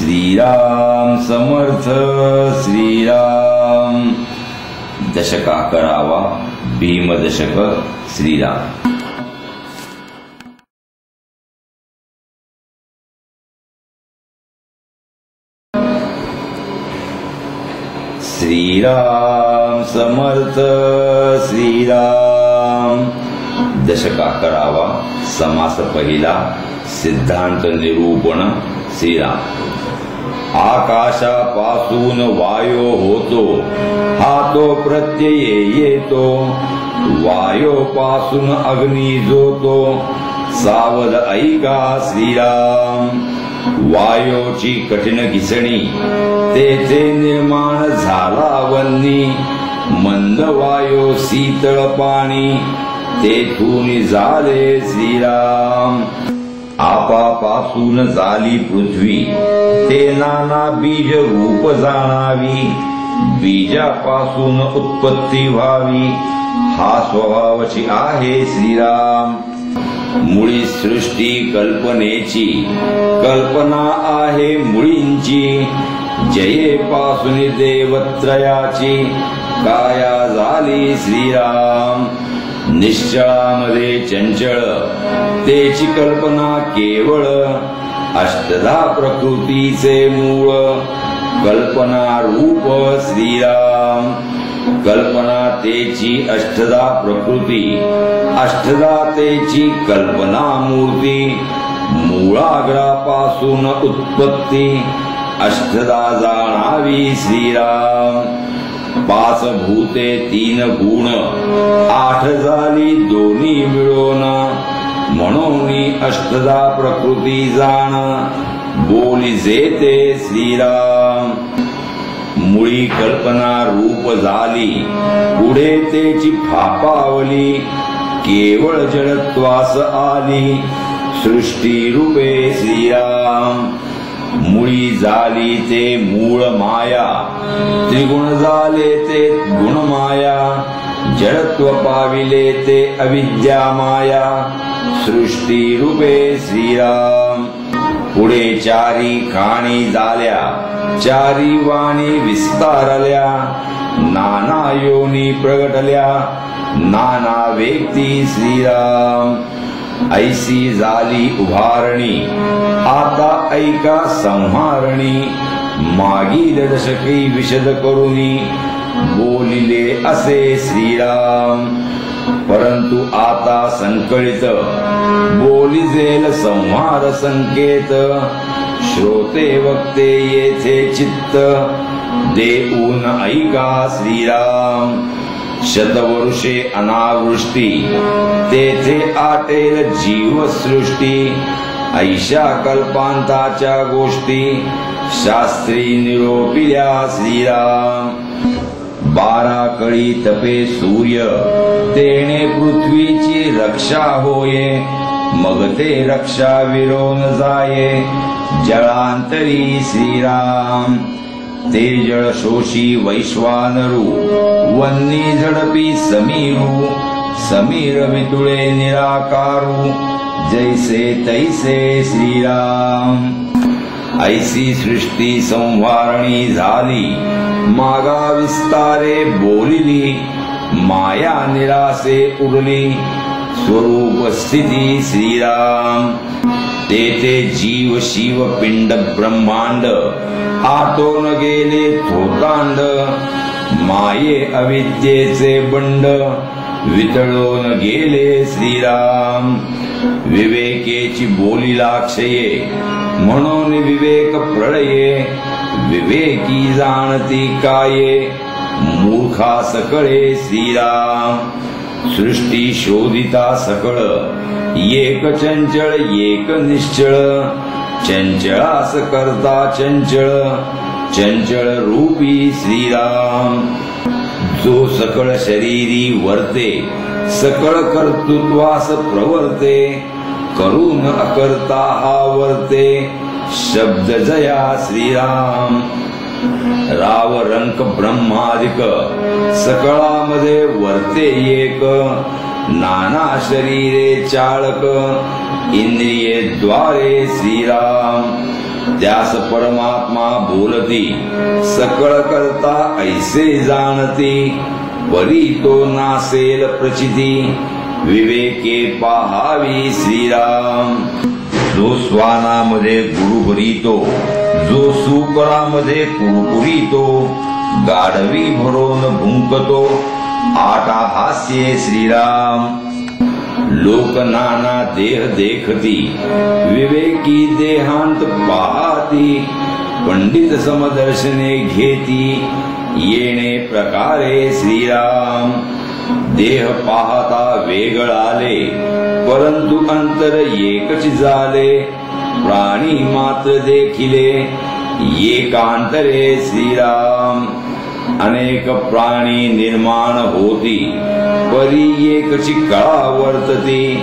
श्रीराम समर्थ श्रीराम। दशका करावा भीमदशक श्रीराम। श्रीराम समर्थ श्रीराम। दशका करावा समास पहिला सिद्धांत निरूपण श्रीराम। आकाशापासून वायो होतो हा तो प्रत्यय येतो, वायोपासून अग्नी जोतो सावध ऐका श्रीराम। वायोची कठीण घिसणी तेथे निर्माण झाला वन्नी, मंद वायो शीतळ पाणी तेथून झाले श्रीराम। आपापासून झाली पृथ्वी ते नाना बीज रूप जाणावी, बीजापासून उत्पत्ती व्हावी हा स्वभावची आहे श्रीराम। मुळी सृष्टी कल्पनेची कल्पना आहे मुळींची, जयेपासून देवत्रयाची काया झाली श्रीराम। निश्चळामध्ये चंचळ तेची कल्पना केवळ, अष्टधा प्रकृतीचे मूळ कल्पना रूप श्रीराम। कल्पना तेची अष्टधा प्रकृती, अष्टधा तेची कल्पना मूर्ती, मूळाग्रापासून उत्पत्ती अष्टधा जाणावी श्रीराम। पाच भूते तीन गुण आठ झाली दोन्ही मिळून, म्हणून अष्टधा प्रकृती जाण बोली जेते श्रीराम। मुळी कल्पना रूप झाली पुढे तेची फापावली, केवळ जडत्वास आली सृष्टी रूपे श्रीराम। मुळी झाली ते मूळ माया, त्रिगुण झाले ते गुण माया, जडत्व पाविले ते अविद्या माया सृष्टी रूपे श्रीराम। पुढे चारी खाणी झाल्या चारी वाणी विस्तारल्या, नाना योनी प्रगटल्या नाना व्यक्ती श्रीराम। ऐसी झाली उभारणी आता ऐका संहारणी, मागील दशकी विशद करुनी बोलिले असे श्रीराम। परंतु आता संकळित बोलिजेल संहार संकेत, श्रोते वक्ते येथे चित्त देऊन ऐका श्रीराम। शतवर्षे अनावृष्टी तेथे आटेल जीवसृष्टी, ऐशा कल्पांताच्या गोष्टी शास्त्री निरोपिल्या श्रीराम। 12 कळी तपे सूर्य तेने पृथ्वीची रक्षा होये, मग ते रक्षा विरोन जाये जळांतरी श्रीराम। ते जळ शोषी वैश्वानरू वन्नी झडपी समीरू, समीर वितुळे निराकारू जैसे तैसे श्रीराम। ऐसी सृष्टी संवारणी झाली मागा विस्तारे बोलिली, माया निरासे उरली स्वरूप स्थिती श्रीराम। तेथे जीव शिव पिंड ब्रह्मांड आटोन गेले थोतांड, माये अविद्येचे बंड वितळून गेले श्रीराम। विवेकेची बोलीला क्षये म्हणून विवेक प्रळये, विवेकी जाणती काये मूर्खा सकळे श्रीराम। सृष्टी शोधिता सकळ एक चंचळ एक निश्चळ, चंचळास करता चंचळ चंचळ रूपी श्रीराम। जो सकळ शरीरी वर्ते सकळ कर्तृत्वास प्रवर्ते, करून अकर्ता हा वर्ते शब्द जया श्रीराम। राव रंक ब्रह्मादिक सकळामध्ये वर्ते एक, नाना शरीरे चाळक इंद्रिये द्वारे श्रीराम। त्यास परमात्मा बोलती, सकळ करता ऐसे जाणती, परी तो नासेल प्रचिती, विवेके पाहावी श्रीराम. जो स्वानामध्ये गुरु भरितो, जो सुकरामध्ये कुरकुरितो, गाढवी भरून भुंकतो, आटा हास्ये श्रीराम. लोक नाना देह देखती, विवेकी देहांत पाहती, पंडित समदर्शने घेती, येणे प्रकारे श्रीराम. देह पाहता वेगळाले, परंतु अंतर एकच झाले, प्राणी मात्र देखिले एकांतरे श्रीराम. अनेक प्राणी निर्माण होती, परी एकची कळा वर्तती,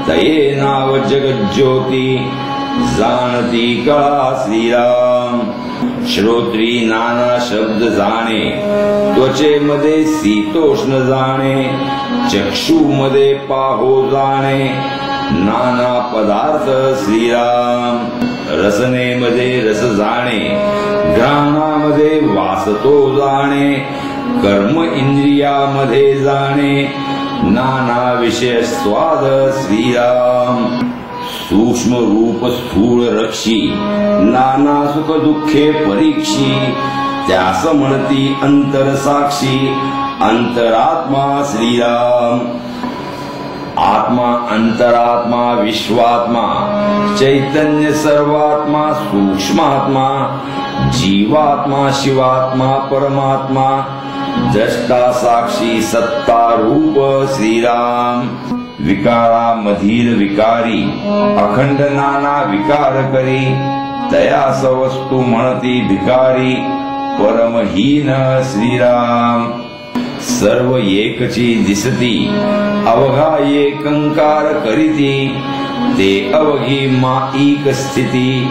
तये नाव जगज्योती, जाणती कळा श्रीराम. श्रोत्री नाना शब्द जाणे, त्वचेमध्ये शीतोष्ण जाणे, चक्षुमध्ये पाहो जाणे, नाना पदार्थ श्रीराम. रसनेमध्ये रस जाणे, घ्राणामध्ये वासतो जाणे, कर्म इंद्रियामध्ये जाणे, नाना विषय स्वाद श्रीराम. सूक्ष्म रूप स्थूळ रक्षी, नाना सुख दुःखे परीक्षी, त्यास म्हणती अंतर साक्षी, अंतरात्मा श्रीराम. आत्मा अंतरात्मा विश्वात्मा, चैतन्य सर्वात्मा सूक्ष्मात्मा, जीवात्मा शिवात्मा परमात्मा, द्रष्टा साक्षी सत्ता रूप श्रीराम. विकारामधील विकारी, अखंड नाना विकार करी, तयास वस्तू म्हणती भिकारी, परमहीन श्रीराम. सर्व एकची दिसती, अवघा एकंकार करीती, ते अवघी माईक स्थिती,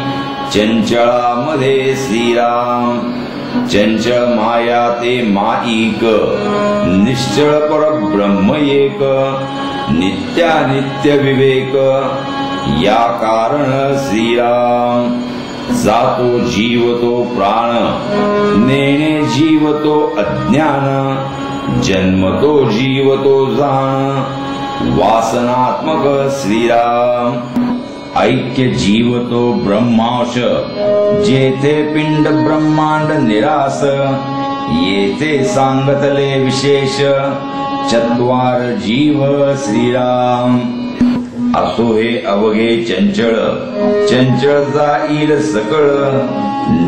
चंचळामध्ये श्रीराम. चंचळ माया ते माईक, निश्चळ परब्रह्म एक, नित्यानित्य विवेक, या कारण श्रीराम. जातो जीव तो प्राण, नेणे जीव तो अज्ञान, जन्मतो जीव तो जाण, वासनात्मक श्रीराम. ऐक्य जीव तो ब्रह्मांश, जेथे पिंड ब्रह्मांड निरास, येथे सांगतले विशेष, चत्वार जीव श्रीराम. असो हे अवघे चंचळ, चंचळ जाईल सकळ,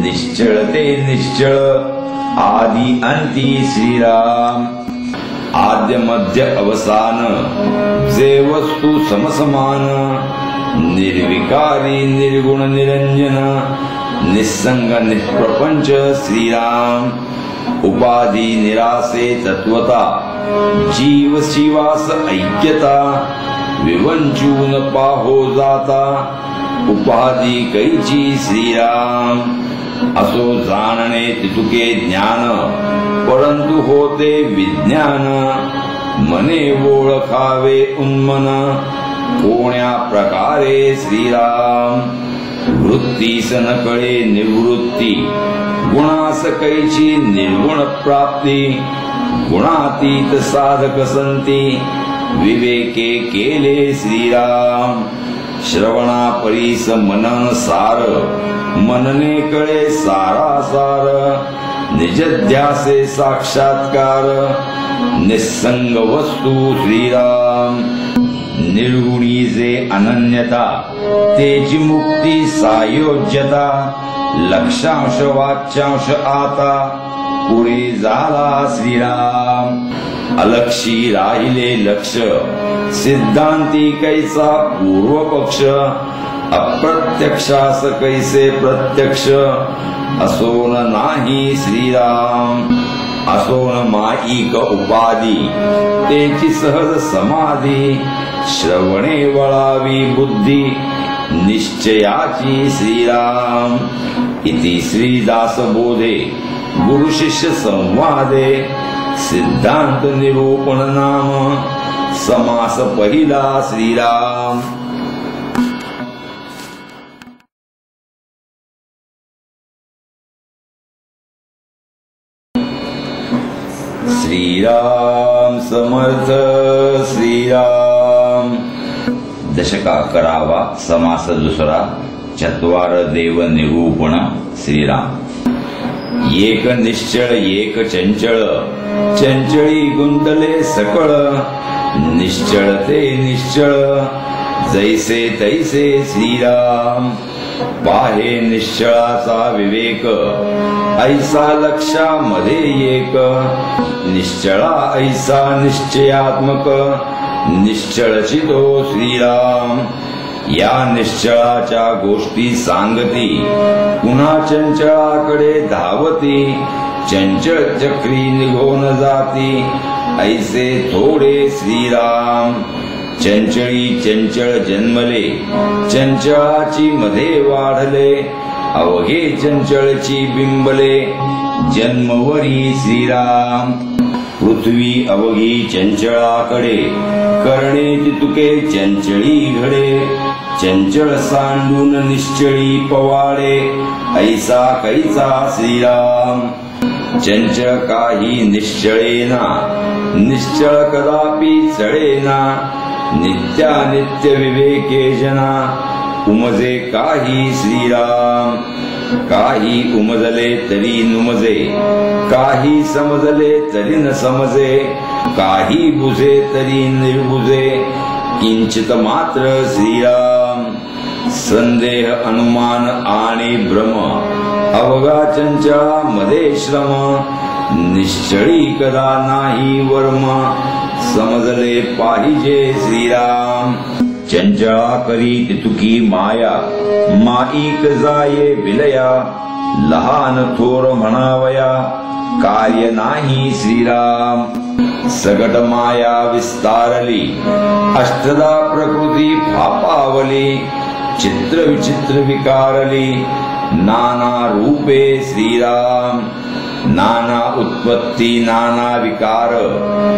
निश्चळ ते निश्चळ, आदि अंती श्रीराम. आद्य मध्य अवसान, जे वस्तू समसमान, निर्विकारी निर्गुण निरंजन, निस्संग निष्प्रपंच श्रीराम. उपाधी निरासे तत्वता, जीव शिवास ऐक्यता, विवंचून पाहो जाता, उपाधी कैची श्रीराम. असो जाणणे तितुके ज्ञान, परंतु होते विज्ञान, मने ओळखावे उन्मन, कोण्या प्रकारे श्रीराम. वृत्तीस न कळे निवृत्ती, गुणास कैची निर्गुण प्राप्ती, गुणातीत साधक संती, विवेके केले श्रीराम. श्रवणा परीस मनन सार, मनने कळे सारासार, निजध्यासे साक्षात्कार, निस्संग वस्तू श्रीराम. निर्गुणी जे अनन्यता, तेची मुक्ती सायोज्यता, लक्षांश वाच्यांश आता, पुढे झाला श्रीराम. अलक्षी राहिले लक्ष, सिद्धांती कैसा पूर्व पक्ष, अप्रत्यक्षास कैसे प्रत्यक्ष, असोन नाही श्रीराम. असोन माईक उपाधी, तेची सहज समाधी, श्रवणे वळावी बुद्धी, निश्चयाची श्रीराम. इति श्रीदास बोधे, गुरु शिष्य संवादे, सिद्धांत निरूपण नाम, समास पहिला श्रीराम. श्रीराम समर्थ श्रीराम। दशक 11वा समास दुसरा चत्वार देव निरूपण श्रीराम। एक निश्चळ एक चंचळ चंचळी गुंतले सकळ निश्चळ ते निश्चळ जैसे तैसे श्रीराम। पाहे निश्चळाचा विवेक ऐसा लक्षामध्ये एक निश्चळा ऐसा निश्चयात्मक निश्चळची तो श्रीराम। या निश्चळाच्या गोष्टी सांगती पुन्हा चंचळाकडे धावती चंचळ चक्री निघून जाती ऐसे थोडे श्रीराम। चंचळी चंचळ जन्मले चंचळाची मध्ये वाढले अवघे चंचळची बिंबले जन्मवरी श्रीराम। पृथ्वी अवघी चंचळाकडे करणे तुके चंचळी घडे चंचळ सांडून निश्चळी पवाडे ऐसा कैसा श्रीराम। चंचळ काही निश्चळेना निश्चळ कदापि चळेना नित्यानित्य विवेके जना उमजे काही श्रीराम। काही उमजले तरी नुमजे काही समजले तरी न समजे काही बुझे तरी निर्बुझे किंचित मात्र श्रीराम। संदेह अनुमान आणि भ्रम अवघा चंचळा मध्ये श्रम निश्चळी कदा नाही वर्म समजले पाहिजे श्रीराम। चंचळा करीत तुकी माया माईक जाये विलया लहान थोर म्हणावया कार्य नाही श्रीराम। सगट माया विस्तारली अष्टदा प्रकृती फापावली चित्र विचित्र विकारली नाना रूपे श्रीराम। नाना उत्पत्ती नाना विकार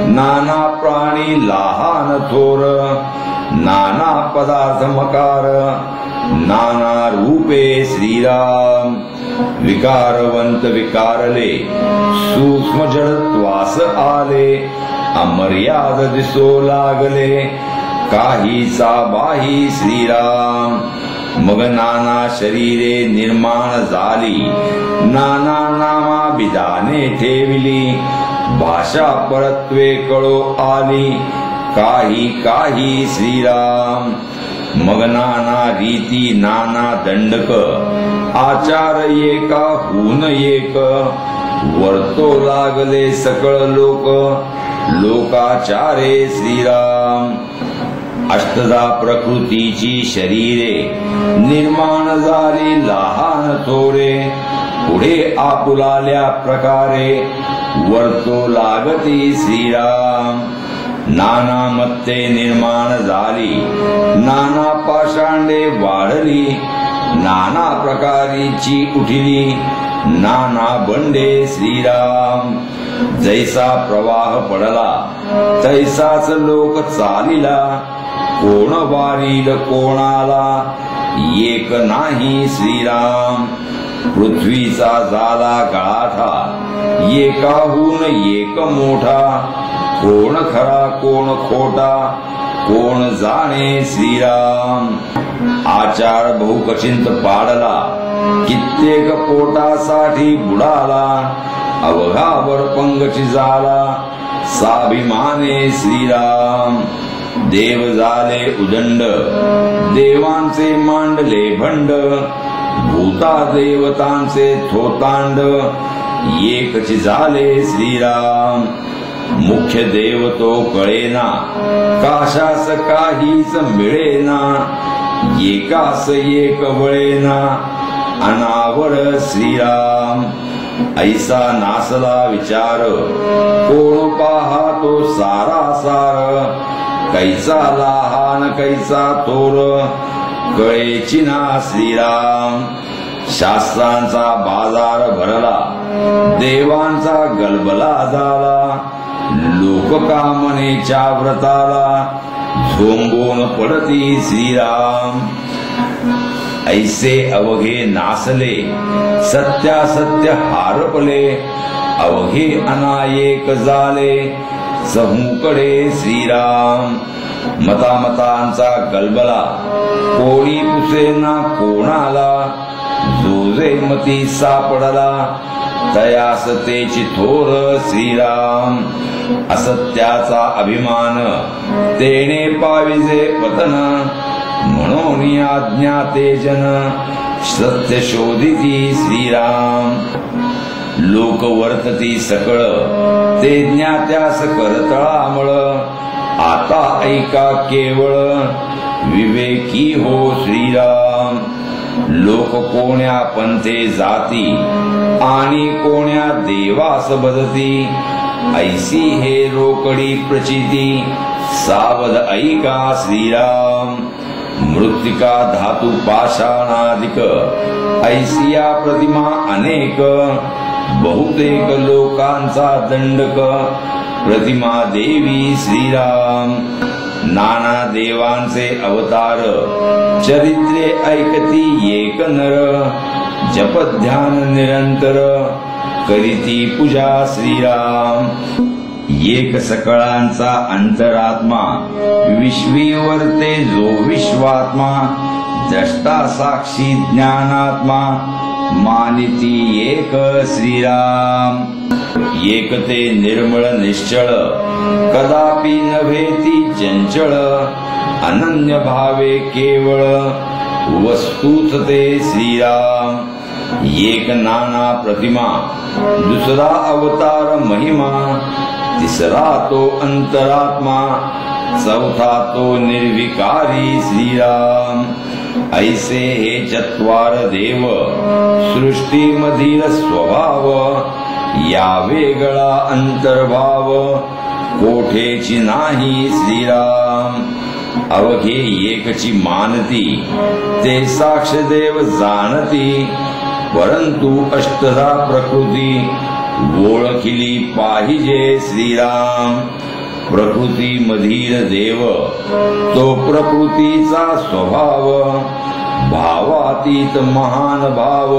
नाना प्राणी लहान थोर नाना पदार्थ मकार नाना रूपे श्रीराम। विकारवंत विकारले सूक्ष्म जडत्वास आले अमर्याद दिसो लागले काहीचा बाही श्रीराम। मग नाना शरीरे निर्माण झाली नाना नामा विधाने ठेविली भाषा परत्वे कळो आली काही काही श्रीराम। मग नाना रीती नाना दंडक आचार एका हून एक वर्तो लागले सकळ लोक लोकाचारे श्रीराम। अष्टदा प्रकृतीची शरीरे निर्माण झाली लहान थोरे पुढे आपुलाल्या प्रकारे वर्तो लागती श्रीराम। नाना मत्ते निर्माण झाली नाना पाषांडे वाढली नाना प्रकारीची उठली नाना बंडे श्रीराम। जैसा प्रवाह पडला तैसाच लोक चालिला कोण वारील कोणाला एक नाही श्रीराम। पृथ्वीचा झाला गळाठा एकाहून एक मोठा कोण खरा कोण खोटा कोण जाणे श्रीराम। आचार बहुकचिंत पाडला कित्येक पोटासाठी बुडाला अवघावर पंगची झाला स्वाभिमाने श्रीराम। देव झाले उदंड देवांचे मांडले भंड भूता देवतांचे थोतांड एकच झाले श्रीराम। मुख्य देव तो कळेना काशास काहीच मिळेना एकास एक वळेना अनावर श्रीराम। ऐसा नासला विचार कोण पाहतो सारा सार कैसा लहान कैसा थोर कळेची ना श्रीराम। शास्त्रांचा बाजार भरला देवांचा गलबला झाला लोककामनेच्या व्रताला झोंबून पडती श्रीराम। ऐसे अवघे नासले सत्यासत्य हारपले अवघे अनायक झाले चहूकडे श्रीराम. मतामतांचा गलबला कोणी पुसेना कोणाला, जो जे मती सापडला तयास तेची थोर श्रीराम. असत्याचा अभिमान तेने पाविजे पतन, म्हणून आज्ञा ते जन सत्य शोधिती श्रीराम. लोक वर्तती सकळ ते ज्ञात्यास करतळामळ, आता ऐका केवळ विवेकी हो श्रीराम. लोक कोण्या पंथे जाती आणि कोण्या देवास बदती, ऐसी हे रोकडी प्रचिती सावध ऐका श्रीराम. मृत्तिका धातू पाषाणादिक ऐसिया प्रतिमा अनेक, बहुतेक लोकांचा दंडक प्रतिमा देवी श्रीराम. नाना देवांचे अवतार चरित्रे ऐकती एक नर, जप ध्यान निरंतर करीती पूजा श्रीराम. एक सकळांचा अंतरात्मा विश्वी वर्ते जो विश्वात्मा, द्रष्टा साक्षी ज्ञानात्मा मानिती एक श्रीराम. एक ते निर्मळ निश्चळ कदापि नभेती चंचळ, अनन्य भावे केवळ वस्तूच ते श्रीराम. एक नाना प्रतिमा दुसरा अवतार महिमा, तिसरा तो अंतरात्मा चौथा तो निर्विकारी श्रीराम. ऐसे हे चत्वार देव सृष्टी मधील स्वभाव, या वेगळा अंतर्भाव कोठेची नाही श्रीराम. अवघे एकची मानती ते साक्ष देव जाणती, परंतु अष्टधा प्रकृती ओळखिली पाहिजे श्रीराम. प्रकृती मधील देव तो प्रकृतीचा स्वभाव, भावातीत महान भाव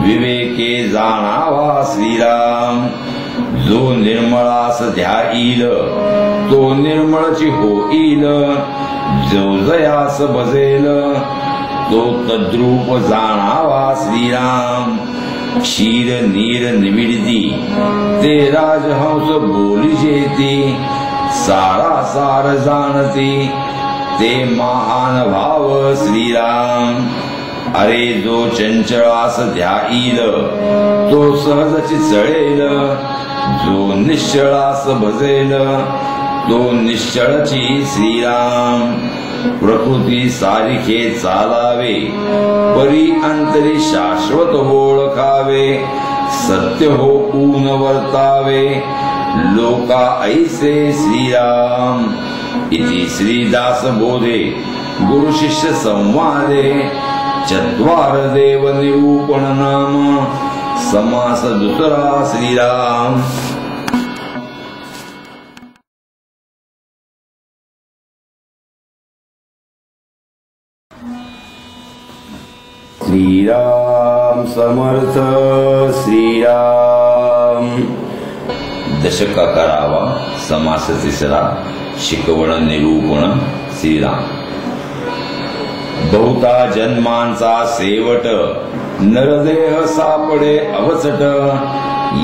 विवेके जाणावा श्रीराम. जो निर्मळास ध्याईल तो निर्मळची होईल, जो जयास भजेल तो तद्रूप जाणावा श्रीराम. क्षीर नीर निविडती ते राजहंस बोलिजेती, सारा सार जाणती ते महान भाव श्रीराम. अरे जो चंचळास ध्याईल तो सहजची चळेल, जो निश्चळास भजेल तो निश्चळची श्रीराम. प्रकृती सारिखे चालावे परी अंतरी शाश्वत ओळखावे, सत्य हो ऊन वर्तावे लोका ऐसे श्रीराम. इति श्रीदास बोधे गुरु शिष्य संवादे, चत्वार देव निरूपण नाम समास दुसरा श्रीराम. श्रीराम समर्थ श्रीराम. दशका करावा समास तिसरा, शिकवण निरूपण श्रीराम. बहुता जन्मांचा सेवट नरदेह सापडे अवचट,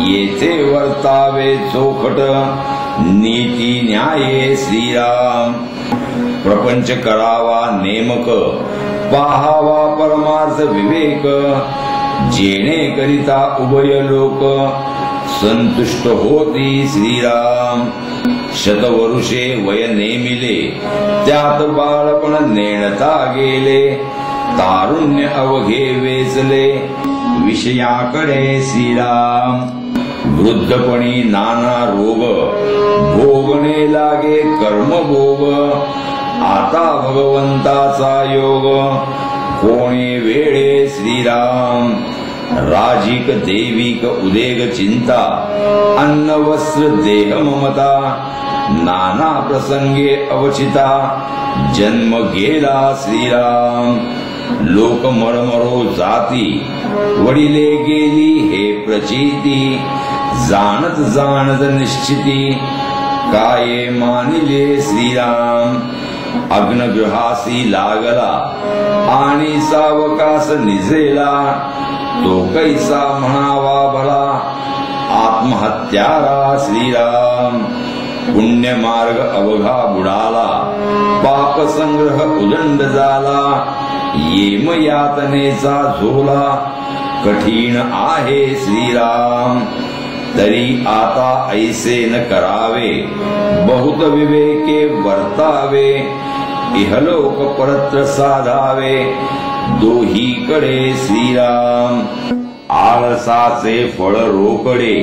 येथे वर्तावे चोखट नीती न्याये श्रीराम. प्रपंच करावा नेमक पाहावा परमार्थ विवेक, जेणे करिता उभय लोक संतुष्ट होती श्रीराम. शतवरुषे वय नेमिले त्यात बाळपण नेणता गेले, तारुण्य अवघे वेचले विषयाकडे श्रीराम. वृद्धपणी नाना रोग भोगणे लागे कर्मभोग, आता भगवंताचा योग कोणे वेळे श्रीराम. राजिक देविक उदेग चिंता, अन्न वस्त्र देह ममता, नाना प्रसंगे अवचिता जन्म गेला श्रीराम. लोक मरमरो जाती वडिले गेली हे प्रचिती, जाणत जाणत निश्चिती काये मानिले श्रीराम अग्नगृहासी लागला आणि सावकास निजेला तो कैसा म्हणावा भला आत्महत्यारा श्रीराम पुण्य मार्ग अवघा बुडाला पाप संग्रह उदंड झाला येम यातनेचा झोला कठीण आहे श्रीराम तरी आता ऐसे न करावे बहुत विवेके वर्तावे इहलोक परत्र साधावे दोहीकडे श्रीराम आळसाचे फळ रोकडे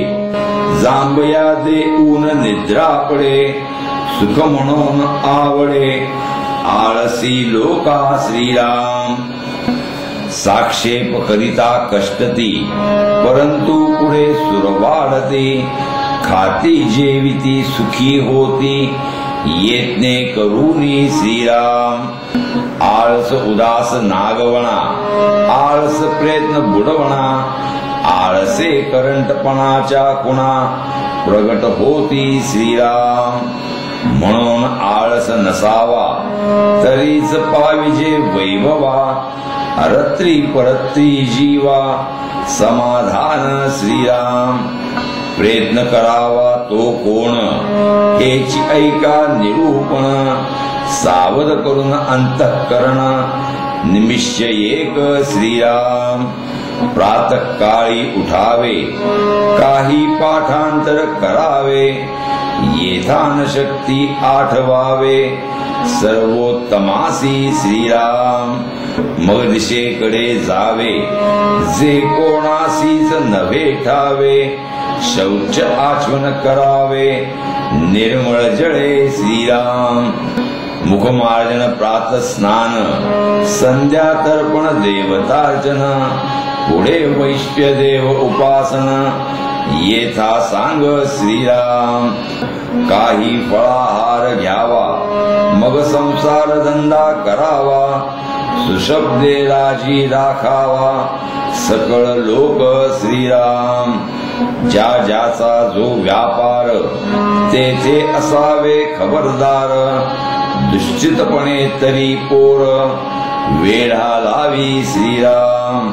जांभया देऊन निद्रा पडे सुख म्हणून आवडे आळसी लोका श्रीराम साक्षेप करिता कष्टती परंतु पुढे सुर वाढते खाती जेविती सुखी होती येतने करूनी श्रीराम आळस उदास नागवणा आळस प्रयत्न बुडवणा आळसे करंटपणाच्या खुणा प्रगट होती श्रीराम म्हणून आळस नसावा तरीच पाविजे वैभवा रत्री परत्री जीवा समाधान श्रीराम प्रयत्न करावा तो कोण हेची ऐका निरूपण सावध करून अंतःकरण निमिष्य एक श्रीराम प्रातःकाळी उठावे काही पाठांतर करावे येथान शक्ती आठवावे सर्वोत्तमासी श्रीराम मग दिशेकडे जावे जे कोणासीच नव्हे ठावे शौच आचमन करावे निर्मळ जळे श्रीराम मुखमार्जन प्रातः स्नान संध्या तर्पण देवतार्चन पुढे वैश्यदेव उपासन येथा सांग श्रीराम काही फळाहार घ्यावा मग संसार धंदा करावा सुशब्दे राजी राखावा सकळ लोक श्रीराम ज्या ज्याचा जो व्यापार तेथे असावे खबरदार दुश्चितपणे तरी पोर वेढा लावी श्रीराम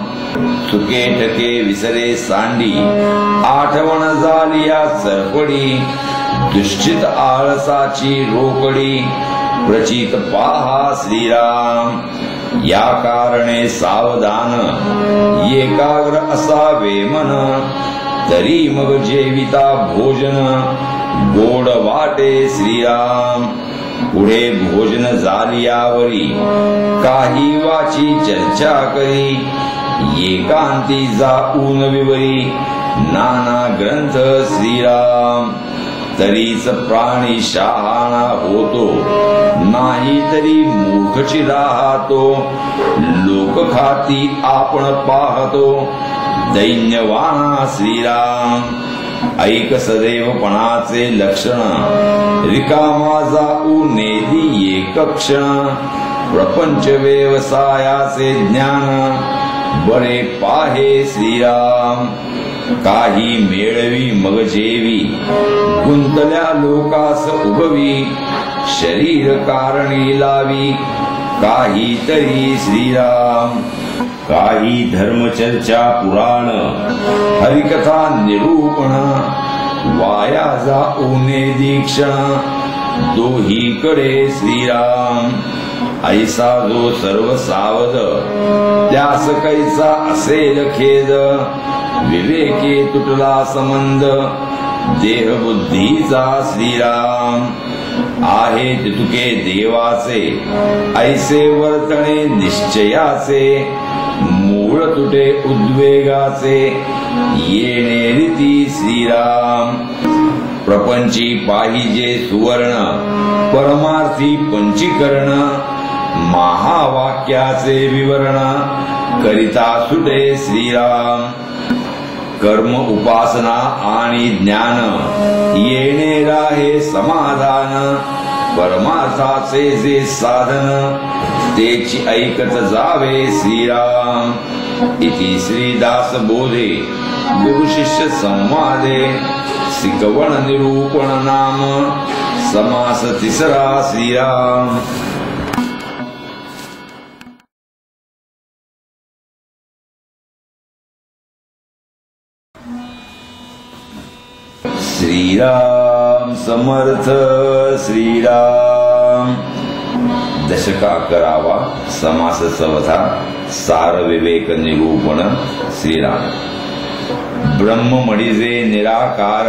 चुके ठके विसरे सांडी आठवण झाली या सरपडी दुश्चित आळसाची रोकडी प्रचित पाहा श्रीराम या कारणे सावधान एकाग्र असावे मन तरी मग जेविता भोजन गोड वाटे श्रीराम पुढे भोजन झालियावरी काही वाची चर्चा करी एकांती जाऊन विवरी नाना ग्रंथ श्रीराम तरीच प्राणी शहाणा होतो नाही तरी मूर्खची राहतो लोक खाती आपण पाहतो दैन्यवाना श्रीराम ऐक सदैवपणाचे लक्षण रिकामा जाऊ नेदी एक क्षण प्रपंच व्यवसायाचे ज्ञान बरे पाहे श्रीराम काही मेळवी मग जेवी गुंतल्या लोकास उभवी शरीर कारणी लावी काहीतरी श्रीराम काही धर्मचर्चा पुराण हरिकथा निरूपण वाया जाऊने दीक्षण दोहीकडे श्रीराम ऐसा जो सर्व सावध त्यास कैसा असेल खेद विवेके तुटला संबंध देह बुद्धीचा श्रीराम आहे तुके देवाचे ऐसे वर्तणे निश्चयाचे मूळ तुटे उद्वेगाचे येणे रीती श्रीराम प्रपंची पाहिजे सुवर्ण परमार्थी पंचीकरण महावाक्याचे विवरण करिता सुटे श्रीराम कर्म उपासना आणि ज्ञान येणे राहे समाधान परमार्थाचे जे साधन तेची ऐकत जावे श्रीराम इति श्रीदास बोधे गुरु शिष्य संवादे शिकवण निरूपण नाम समास तिसरा श्रीराम। श्रीराम समर्थ श्रीराम। दशक 11वा समास 4था सार विवेक निरूपण श्रीराम। ब्रह्म म्हणजे निराकार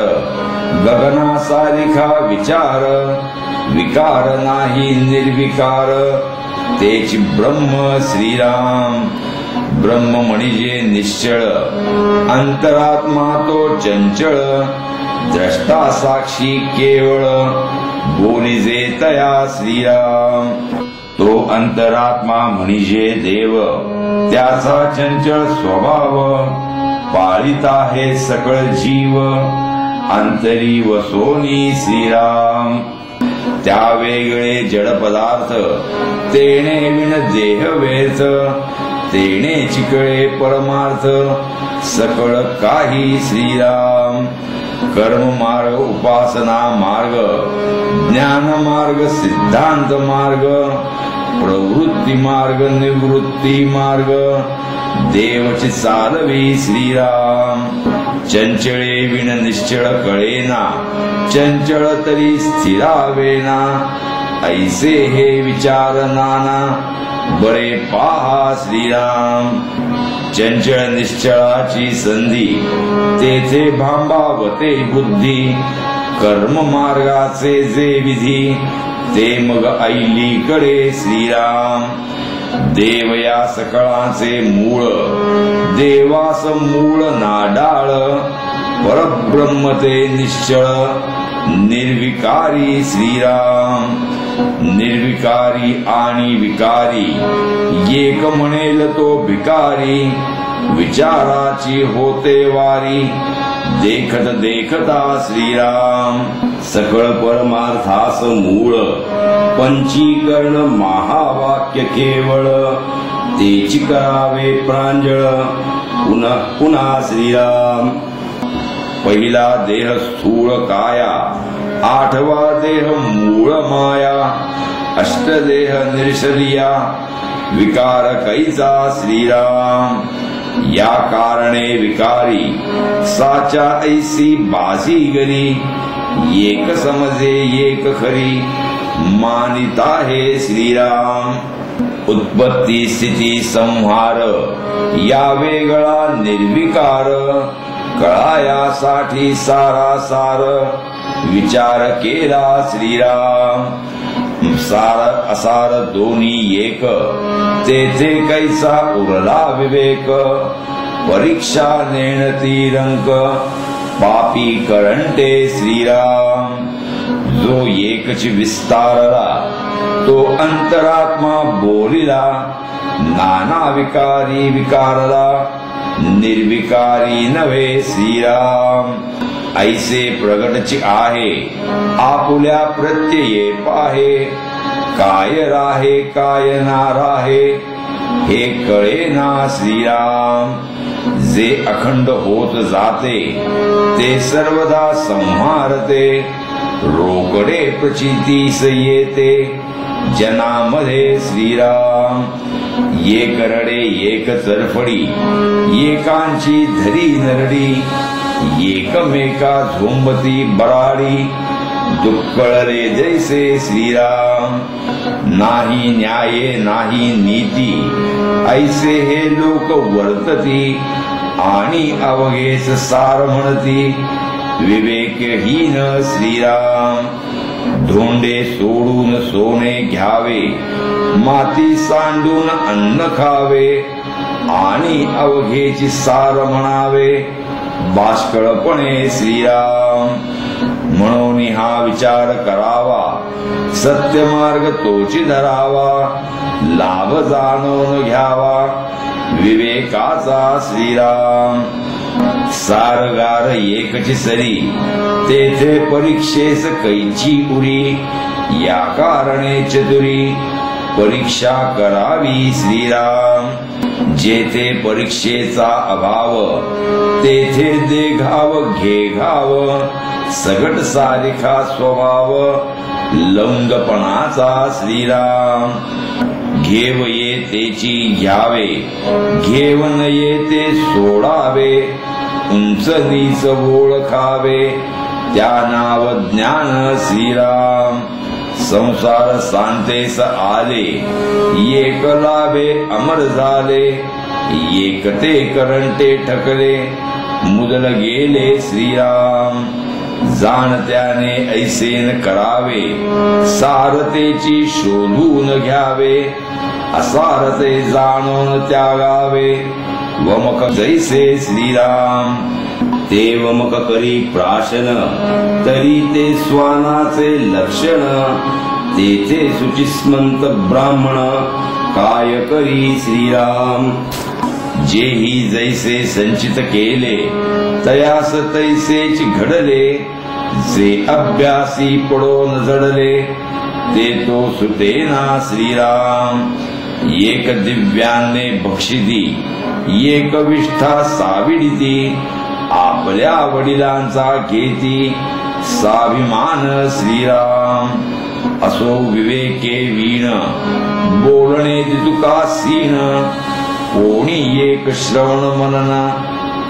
गगनासारिखा विचार, विकार नाही निर्विकार तेच ब्रह्म श्रीराम। ब्रह्म म्हणजे निश्चळ अंतरात्मा तो चंचळ, द्रष्टा साक्षी केवळ बोलिजे तया श्रीराम। तो अंतरात्मा म्हणजे देव त्याचा चंचळ स्वभाव, पाळीत आहे सकळ जीव अंतरी वसोनी श्रीराम। त्या वेगळे जड पदार्थ तेणे विण देह वेच, तेणे चिकळे परमार्थ सकळ काही श्रीराम। कर्म मार्ग उपासना मार्ग ज्ञान मार्ग सिद्धांत मार्ग, प्रवृत्ती मार्ग निवृत्ती मार्ग देवची चालवी श्रीराम। चंचळे विण निश्चळ कळेना, चंचळ तरी स्थिरावेना ऐसे हे विचार नाना बरे पाहा श्रीराम। चंचळ निश्चळाची संधी तेथे भांबावते बुद्धी, कर्म मार्गाचे जे विधी ते मग ऐलीकडे श्रीराम। देव या सकळाचे मूळ देवास मूळ नाडाळ, परब्रह्म ते निश्चळ निर्विकारी श्रीराम। निर्विकारी आणि विकारी एक म्हणेल तो भिकारी, विचाराची होते वारी देखत देखता श्रीराम। सकळ परमार्थास मूळ पंचीकरण महावाक्य केवळ, तेची करावे प्रांजळ पुनः पुन्हा श्रीराम। पहिला देह स्थूळ काया, आठवा देह मूळ माया, अष्टदेह निर्शरिया विकार कैचा श्रीराम। या कारणे विकारी साचा ऐसी बाजीगरी, एक समजे एक खरी मानिता हे श्रीराम। उत्पत्ती स्थिती संहार या वेगळा निर्विकार, कळायासाठी सारा सार विचार केला श्रीराम। सार असार दोन्ही एक तेथे कैसा उरला विवेक, परीक्षा नेणती रंक पापी करंटे श्रीराम। जो एकच विस्तारला तो अंतरात्मा बोलिला, नाना विकारी विकारला निर्विकारी नव्हे श्रीराम। ऐसे प्रगटची आहे आपुल्या प्रत्यये पाहे, काय राहे काय ना राहे हे कळे ना श्रीराम। जे अखंड होत जाते ते सर्वदा संहारते, रोकडे प्रचितीस येते जनामध्ये श्रीराम। एक रडे एक चरफडी एकांची धरी नरडी, एकमेका झोंबती बराडी दुःखळे जैसे श्रीराम। नाही न्याये नाही नीती ऐसे हे लोक वर्तती, आणि अवघेच सार म्हणती विवेकहीन श्रीराम। धोंडे सोडून सोने घ्यावे, माती सांडून अन्न खावे, आणि अवघेची सार म्हणावे बाष्कळपणे श्रीराम। म्हणून हा विचार करावा, सत्य मार्ग तोची धरावा, लाभ जाणून घ्यावा विवेकाचा श्रीराम। सारगार एकची सरी तेथे परीक्षेस कैची उरी, या कारणे चतुरी परीक्षा करावी श्रीराम। जेथे परीक्षेचा अभाव तेथे दे घाव घे घाव, सगट सारिखा स्वभाव लवंगपणाचा श्रीराम. घेव येतेची घ्यावे, घेव न येते सोडावे, उंच नीच ओळखावे त्या नाव ज्ञान श्रीराम. संसार सांतेस आले, एक लाभे अमर झाले, एकते करंटे ठकले, मुदल गेले श्रीराम. जाणत्याने ऐसेन करावे, सारतेची शोधून घ्यावे, असारते जाणून त्यागावे, वमक जैसे श्रीराम. ते वमक करी प्राशन, तरी ते स्वानाचे लक्षण, तेथे सुचिस्मंत ब्राह्मण काय करी श्रीराम. जेही जैसे संचित केले, तयास तैसेच घडले, जे अभ्यासी पडोन जडले, ते तो सुतेना श्रीराम. एक दिव्याने बक्षिती, एक विष्ठा साविडिती, आपल्या वडिलांचा घेती, स्वाभिमान श्रीराम. असो विवेके वीण, बोलणे तुका सीन, कोणी एक श्रवण मनन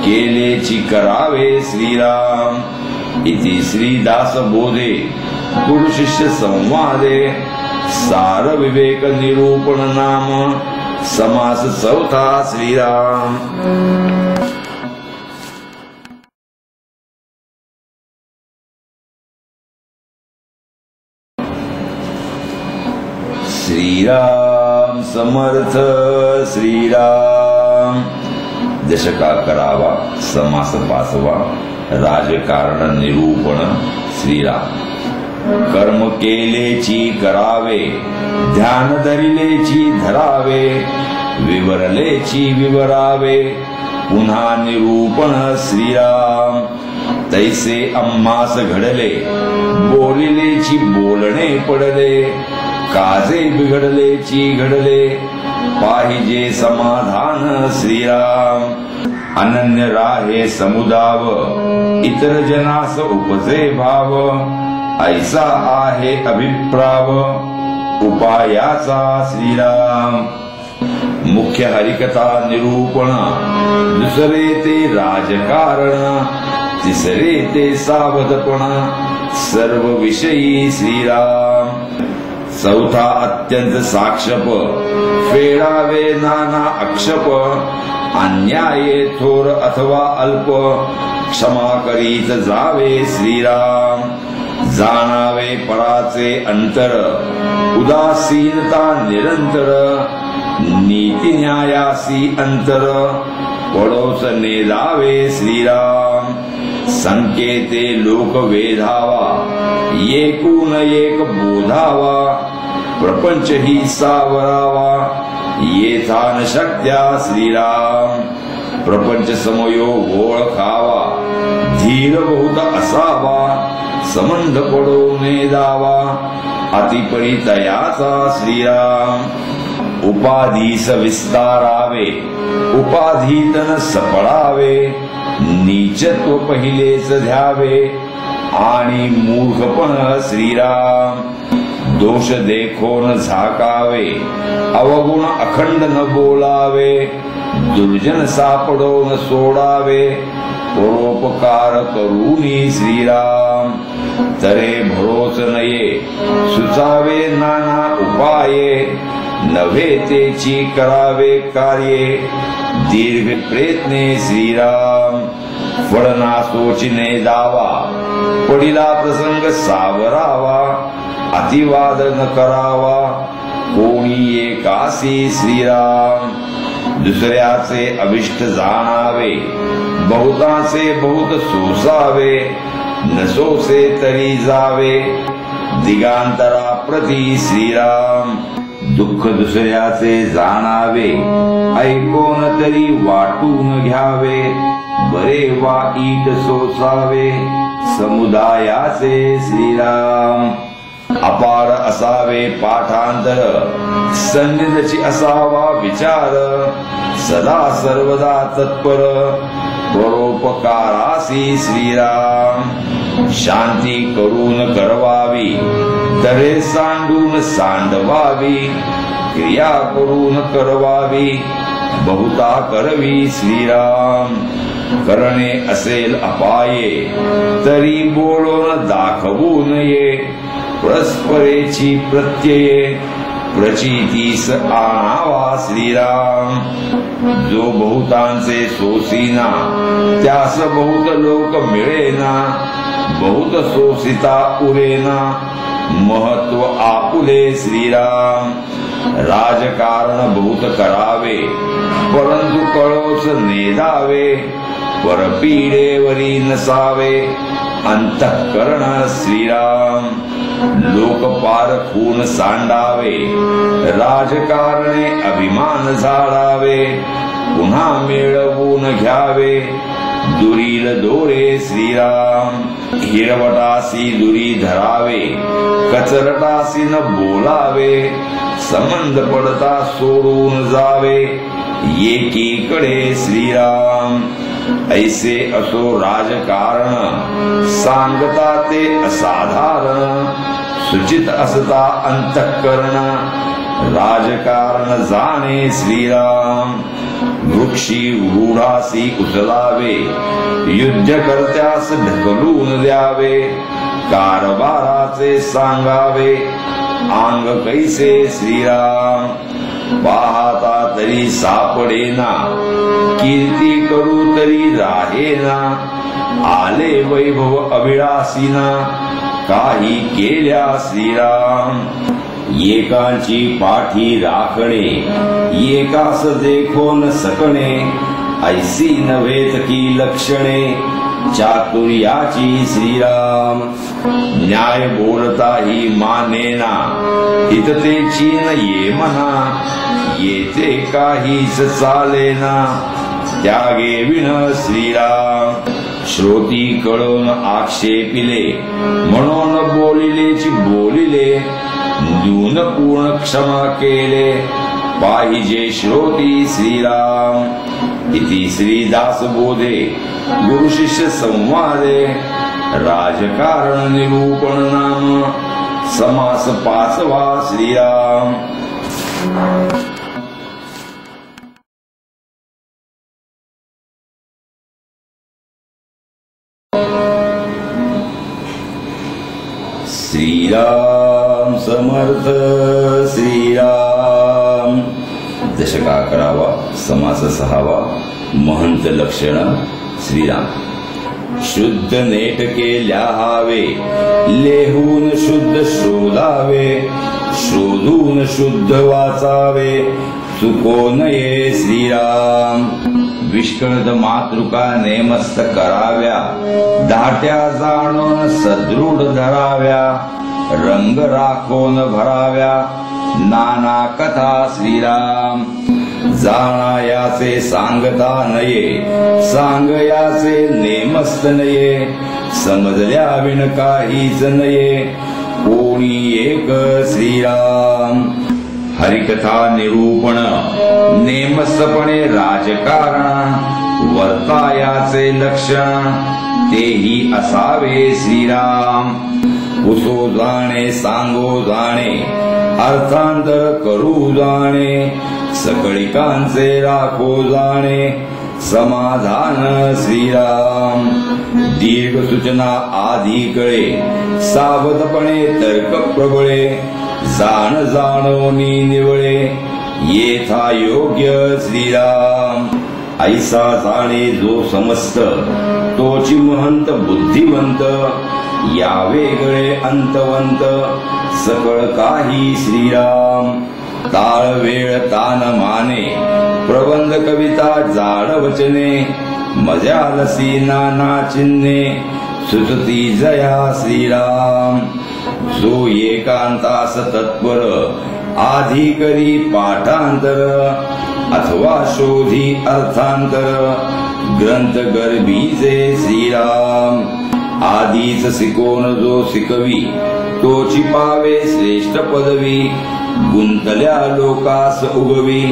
केलेची करावे श्रीराम. इति श्रीदास बोधे गुरु शिष्य संवादे, सार विवेक निरूपण नाम समास चौथा श्रीराम. श्रीराम समर्थ श्रीराम. दशका करावा, समास पाचवा, राजकारण निरूपण श्रीराम. कर्म केलेची करावे, ध्यान धरिलेची धरावे, विवरलेची विवरावे, पुन्हा निरूपण श्रीराम. तैसे आम्हास घडले, बोलिलेची बोलणे पडले, काजे बिघडलेची घडले, पाहिजे समाधान श्रीराम. अनन्य राहे समुदाव, इतर जनास उपजे भाव, ऐसा आहे अभिप्राव उपायाचा श्रीराम. मुख्य हरिकथा निरूपण, दुसरे ते राजकारण, तिसरे ते सावधपण, सर्व विषयी श्रीराम. चौथा अत्यंत साक्षप, फेडावे नाना अक्षप, अन्याये थोर अथवा अल्प, क्षमा करीत जावे श्रीराम. जाणावे पराचे अंतर, उदासीनता निरंतर, नीती न्यायासी अंतर, पडोस नेदावे श्रीराम. संकेते लोक वेधावा, एकूण एक बोधावा, प्रपंच ही सावरावा, येथा न शक्या श्रीराम. प्रपंच समयो ओळखावा, धीर बहुत असावा, संबंध पडो नेदावा, अतिपरी तयाचा श्रीराम. उपाधीस विस्तारावे, उपाधीतन सपडावे, नीचत्व पहिलेच ध्यावे, आणि मूर्खपण श्रीराम. दोष देखोन झाकावे, अवगुण अखंड न बोलावे, दुर्जन सापडो न सोडावे, परोपकार करूनी श्रीराम. तरे भरोस नये, सुचावे नाना उपाये, नव्हे तेची करावे कार्ये, दीर्घ प्रयत्ने श्रीराम. फळना सोचिने दावा, पडिला प्रसंग सावरावा, अतिवाद न करावा, कोणी एकासी श्रीराम. दुसऱ्याचे अभिष्ट जाणावे, बहुताचे बहुत सोसावे, नसोसे तरी जावे, दिगांतरा प्रती श्रीराम. दुःख दुसऱ्याचे जाणावे, ऐकोन तरी वाटून घ्यावे, बरे वाईट सोसावे, समुदायाचे श्रीराम. अपार असावे पाठांतर, सन्निधची असावा विचार, सदा सर्वदा तत्पर, परोपकारासी श्रीराम. शांती करून करवावी, तरे सांडून सांडवावी, क्रिया करून करवावी, बहुता करवी श्रीराम. करणे असेल अपाये, तरी बोलून दाखवू नये, परस्परेची प्रत्यये, प्रचितीस आणावा श्रीराम. जो बहुतांचे सोसीना, त्यास बहुत लोक मिळेना, बहुत सोसिता उरेना, महत्व आपुले श्रीराम. राजकारण बहुत करावे, परंतु कळोस नेदावे, परपीडेवरी नसावे, अंतःकरण श्रीराम. लोकपार खून सांडावे, राजकारणे अभिमान झाडावे, पुन्हा मिळवून घ्यावे, दुरील दोरे श्रीराम. हिरवटासी दुरी धरावे, कचरटासी न बोलावे, संबंध पडता सोडून जावे, एकीकडे श्रीराम. ऐसे असो राजकारण, सांगता ते असाधारण, सुचित असता अंतःकरण, राजकारण जाणे श्रीराम. वृक्षी रूढासी उचलावे, युद्ध करत्यास ढकलून द्यावे, कारभाराचे सांगावे, अंग कैसे श्रीराम. पाहता तरी सापडेना, कीर्ती करू तरी राहेना, आले वैभव अभिलाषीना, काही केल्या श्रीराम. एकाची पाठी राखणे, एकास देखोन सकणे, ऐसी नव्हेत की लक्षणे, चातुर्याची श्रीराम. न्याय बोलताही मानेना, हिततेची न ये मना, येते काहीच चालेना, त्यागे विण श्रीराम. श्रोती कळून आक्षेपिले, म्हणून बोलिलेची बोलिले, दून पूर्ण क्षमा केले, पाहिजे श्रोती श्रीराम. इति श्रीदास बोधे गुरु शिष्य संवादे, राजकारण निरूपण नाम, समास 5वा श्रीराम. श्रीराम समर्थ श्रीराम. दशक 11वा, समास 6वा, महंत लक्षण श्रीराम. शुद्ध नेटके ल्याहावे, लेहून शुद्ध शोधावे, शोधून शुद्ध वाचावे, चुको नये श्रीराम. विष्कळद मातृका नेमस्त कराव्या, धाट्या जाणून सदृढ धराव्या, रंग राखून भराव्या, नाना कथा श्रीराम. जाणायाचे सांगता नये, सांगयाचे नेमस्त नये, समजल्या विण काहीच नये, कोणी एक श्रीराम. हरिकथा निरूपण, नेमस्तपणे राजकारण, वर्तायाचे लक्षण, तेही असावे श्रीराम. पुसो जाणे, सांगो जाणे, अर्थांतर करू जाणे, सकळिकांचे राखो जाणे, समाधान श्रीराम. दीर्घ सूचना आधी कळे, सावधपणे तर्क प्रबळे, जाण जाणोनी निवळे, येथा योग्य श्रीराम. ऐसा जाणे जो समस्त, तोची महंत बुद्धिवंत, या वेगळे अंतवंत, सकळ काही श्रीराम. ताळ वेळ तान माने, प्रबंध कविता जाड वचने, मजालसी नाना चिन्हे, सुचती जया श्रीराम. जो एकांतास तत्पर, आधी करी पाठांतर, अथवा शोधी अर्थांतर, ग्रंथ गर्भीचे श्रीराम. आधीच शिकोन जो शिकवी तोची पावे श्रेष्ठ पदवी गुंतल्या लोकास उगवी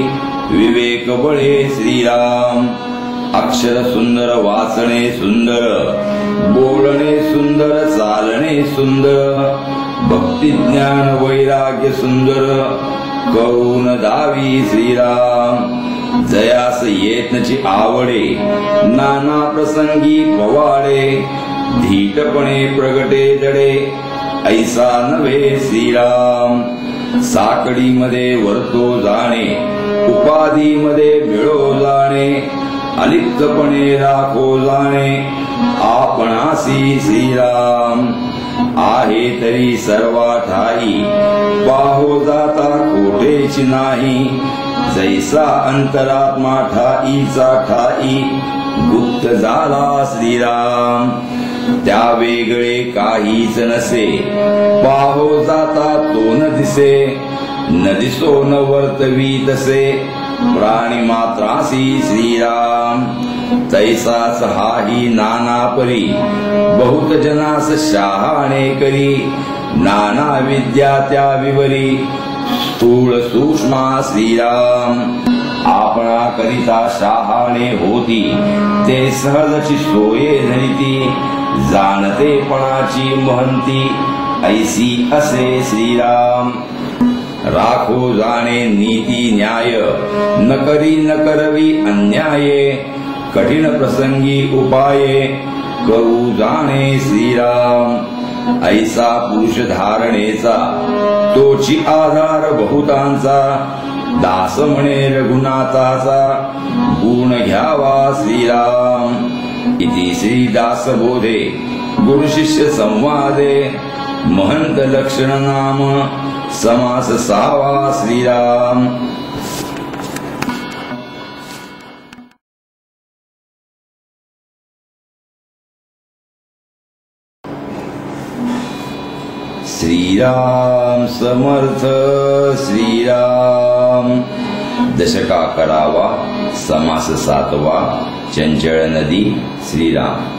विवेक बळे श्रीराम अक्षर सुंदर वाचणे सुंदर बोलणे सुंदर चालणे सुंदर भक्ती ज्ञान वैराग्य सुंदर करून दावी श्रीराम जयास येतनची आवडे नाना प्रसंगी पवाडे धीटपणे प्रगटे जडे ऐसा नव्हे श्रीराम साकडीमध्ये वर्तो जाणे उपाधीमध्ये मिळो जाणे अलिप्तपणे राखो जाणे आपणासी श्रीराम आहे तरी सर्वा ठाई पाहो जाता कोठेच नाही जैसा अंतरात्मा ठाईचा ठाई गुप्त झाला श्रीराम त्या वेगळे काहीच नसे पाहो जाता तो न दिसे न दिसो न वर्तवी तसे प्राणी मात्रासी श्रीराम तैसाच हाही नाना परी बहुत जनास शहाणे करी नाना विद्या त्या विवरी स्थूल सूक्ष्मा श्रीराम आपणा करिता शहाणे होती ते सहजची सोये धरिती जाणतेपणाची महंती ऐसी असे श्रीराम राखो जाणे नीती न्याय न करी न करवी अन्याये कठीण प्रसंगी उपाये करू जाणे श्रीराम ऐसा पुरुष धारणेचा तोची आधार बहुतांचा दास म्हणे रघुनाथाचा गुण घ्यावा श्रीराम इति श्री दासबोधे गुरु शिष्य संवादे महंत लक्षण नाम समास 6 श्रीराम श्रीराम समर्थ श्रीराम दशका 11 समास 7 चंचळ नदी श्रीराम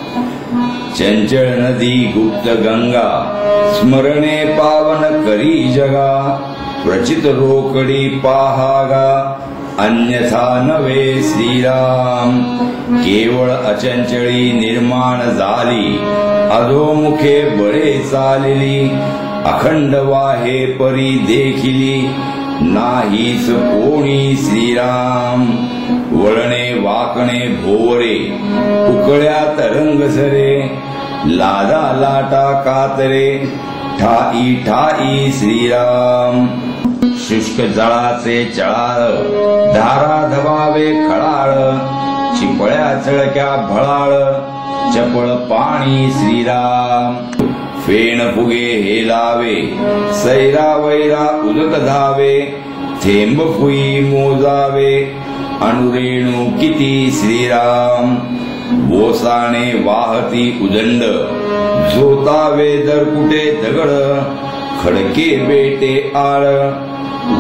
चंचळ नदी गुप्त गंगा स्मरणे पावन करी जगा प्रचित रोकडी पाहागा अन्यथा नवे श्रीराम केवळ अचंचळी निर्माण झाली अधोमुखे बळे चालली अखंड वाहे परी देखिली नाहीच कोणी श्रीराम वळणे वाकणे भोवरे उकळ्या तरंग झरे लादा लाटा कातरे ठाई ठाई श्रीराम शुष्क जळाचे चळाळ धारा धबावे खळाळ चिपळ्या चळक्या भळाळ चपळ पाणी श्रीराम फेण फुगे हेलावे सैरा वैरा उदक धावे थेंब फुई मोजावे अनुरेणू किती श्रीराम ओसाणे वाहती उदंड झोतावे दरकुटे दगड खडके बेटे आळ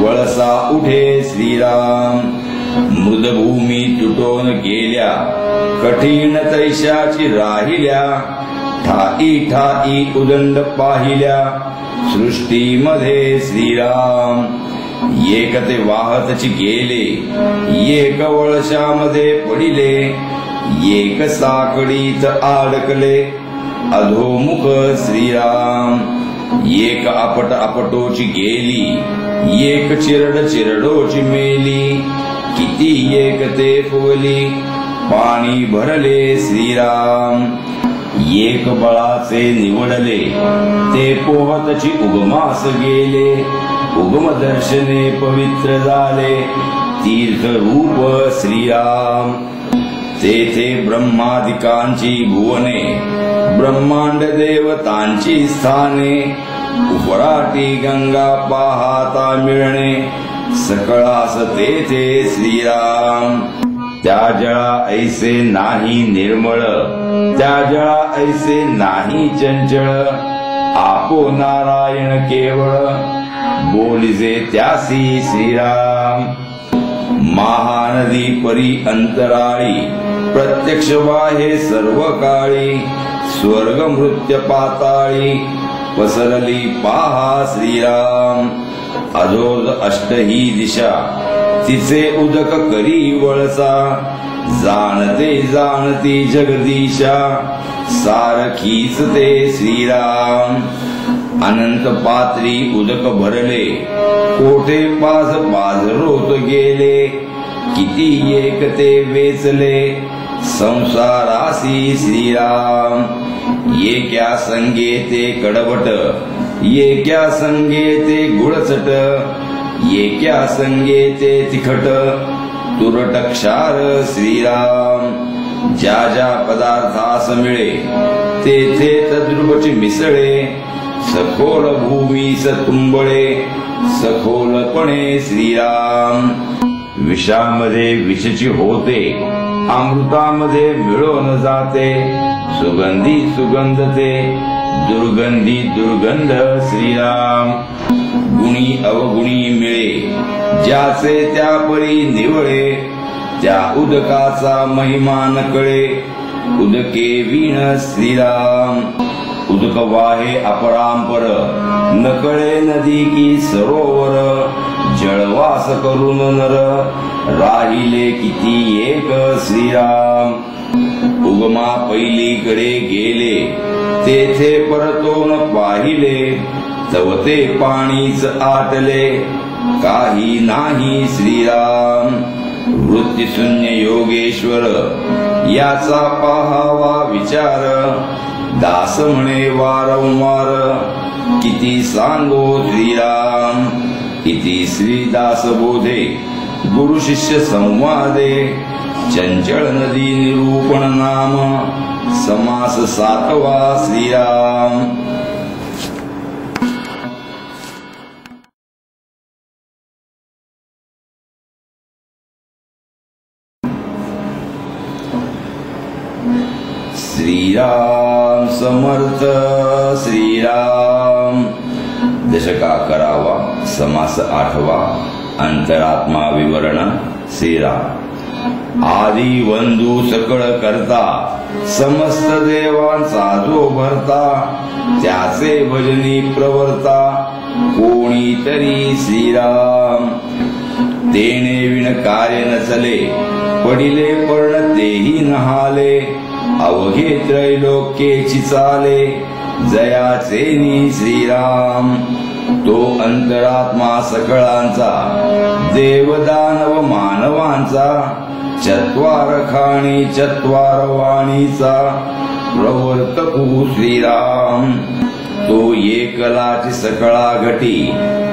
वळसा उठे श्रीराम मृदभूमी तुटून गेल्या कठीण तैशाची राहिल्या ठाई ठाई उदंड पाहिल्या सृष्टीमध्ये श्रीराम एक ते वाहतची गेले एक वळशामध्ये पडिले एक साकडीत अडकले अधोमुख श्रीराम एक आपट आपटोची गेली एक चिरड चिरडोची मेली किती एक ते फुगली पाणी भरले श्रीराम एक बळाचे निवडले ते पोहतची उगमास गेले उगम दर्शने पवित्र झाले तीर्थ रूप श्रीराम तेथे ब्रह्मादिकांची भुवने ब्रह्मांड देवतांची स्थाने उपराटी गंगा पाहता मिळणे सकळास तेथे श्रीराम त्या जळा ऐसे नाही निर्मळ त्या जळा ऐसे नाही चंचळ आपो नारायण केवळ बोलिजे त्यासी श्रीराम महानदी परी अंतराळी प्रत्यक्ष वाहे सर्व काळी स्वर्ग मृत्य पाताळी पसरली पाहा श्रीराम. अधोर्ध अष्टही दिशा तिचे उदक करी वळसा. जाणते जाणती जगदीशा सारखीच ते श्रीराम. अनंत पात्री उदक भरले कोठे पाज पाझरोत गेले. किती एक ते वेचले संसारासी श्रीराम. एक्या संगे ते कडवट एक्या संगे ते गुळचट. एक्या संगे ते तिखट तुरट क्षार श्रीराम. ज्या ज्या पदार्थास मिळे तेथे तद्रुपची मिसळे. सखोल भूमीस तुंबळे सखोलपणे श्रीराम. विषामध्ये विषची होते अमृतामध्ये मिळून जाते. सुगंधी सुगंधते दुर्गंधी दुर्गंध श्रीराम. गुणी अवगुणी मिळे ज्याचे त्या परी निवळे. त्या उदकाचा महिमा न कळे उदके वीण श्रीराम. उदक वाहे अपरांपर न कळे नदी की सरोवर. जळवास करून नर राहिले किती एक श्रीराम. उगमा पहिलीकडे गेले तेथे परतोन पाहिले. तवते पाणीच आटले काही नाही श्रीराम. वृत्तीशून्य योगेश्वर याचा पाहावा विचार. दास म्हणे वारंवार किती सांगो श्रीराम. इति श्रीदास बोधे गुरु शिष्य संवादे. चंचल नदी निरूपण नाम समास सातवा श्रीराम. श्रीराम समर्थ श्रीराम. दशका करावा समास आठवा. अंतरात्मा विवरण श्रीराम. आदि वंदू सकळ करता समस्त देवांचा जो भरता. त्याचे भजनी प्रवर्ता कोणीतरी श्रीराम. तेने विण कार्य न चले पडिले पर्ण तेही नहाले. अवघे त्रैलोक्येची चाले जयाचे नि श्रीराम. तो अंतरात्मा सकळांचा देवदानव मानवांचा. चत्वार खाणी चत्वार वाणीचा प्रवर्तकू श्रीराम. तो एकलाची सकळा घटी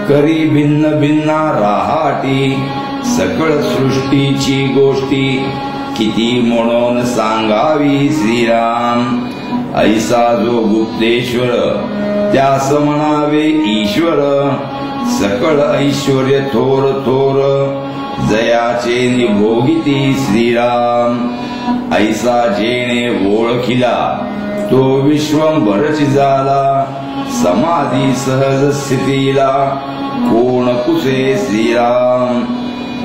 करी भिन्न भिन्ना राहाटी. सकळ सृष्टीची गोष्टी किती म्हणून सांगावी श्रीराम. ऐसा जो गुप्तेश्वर त्यास म्हणावे ईश्वर. सकळ ऐश्वर्य थोर थोर जयाचे निभोगिती श्रीराम. ऐसा जेणे ओळखिला तो विश्वंभरची झाला. समाधी सहज स्थितीला कोण कुसे श्रीराम.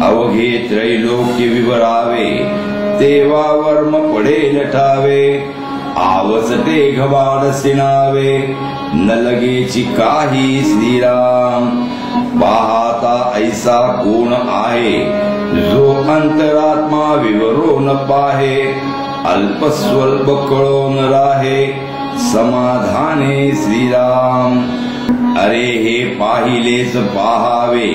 अवघे त्रैलोक्य विवरावे तेवा वर्म पडेल ठावे. आवचते घबाड सिनावे न लगेची काही श्रीराम. पाहता ऐसा कोण आहे जो अंतरात्मा विवरो न पाहे. अल्पस्वल्प कळो न राहे समाधाने श्रीराम. अरे हे पाहिलेच पाहावे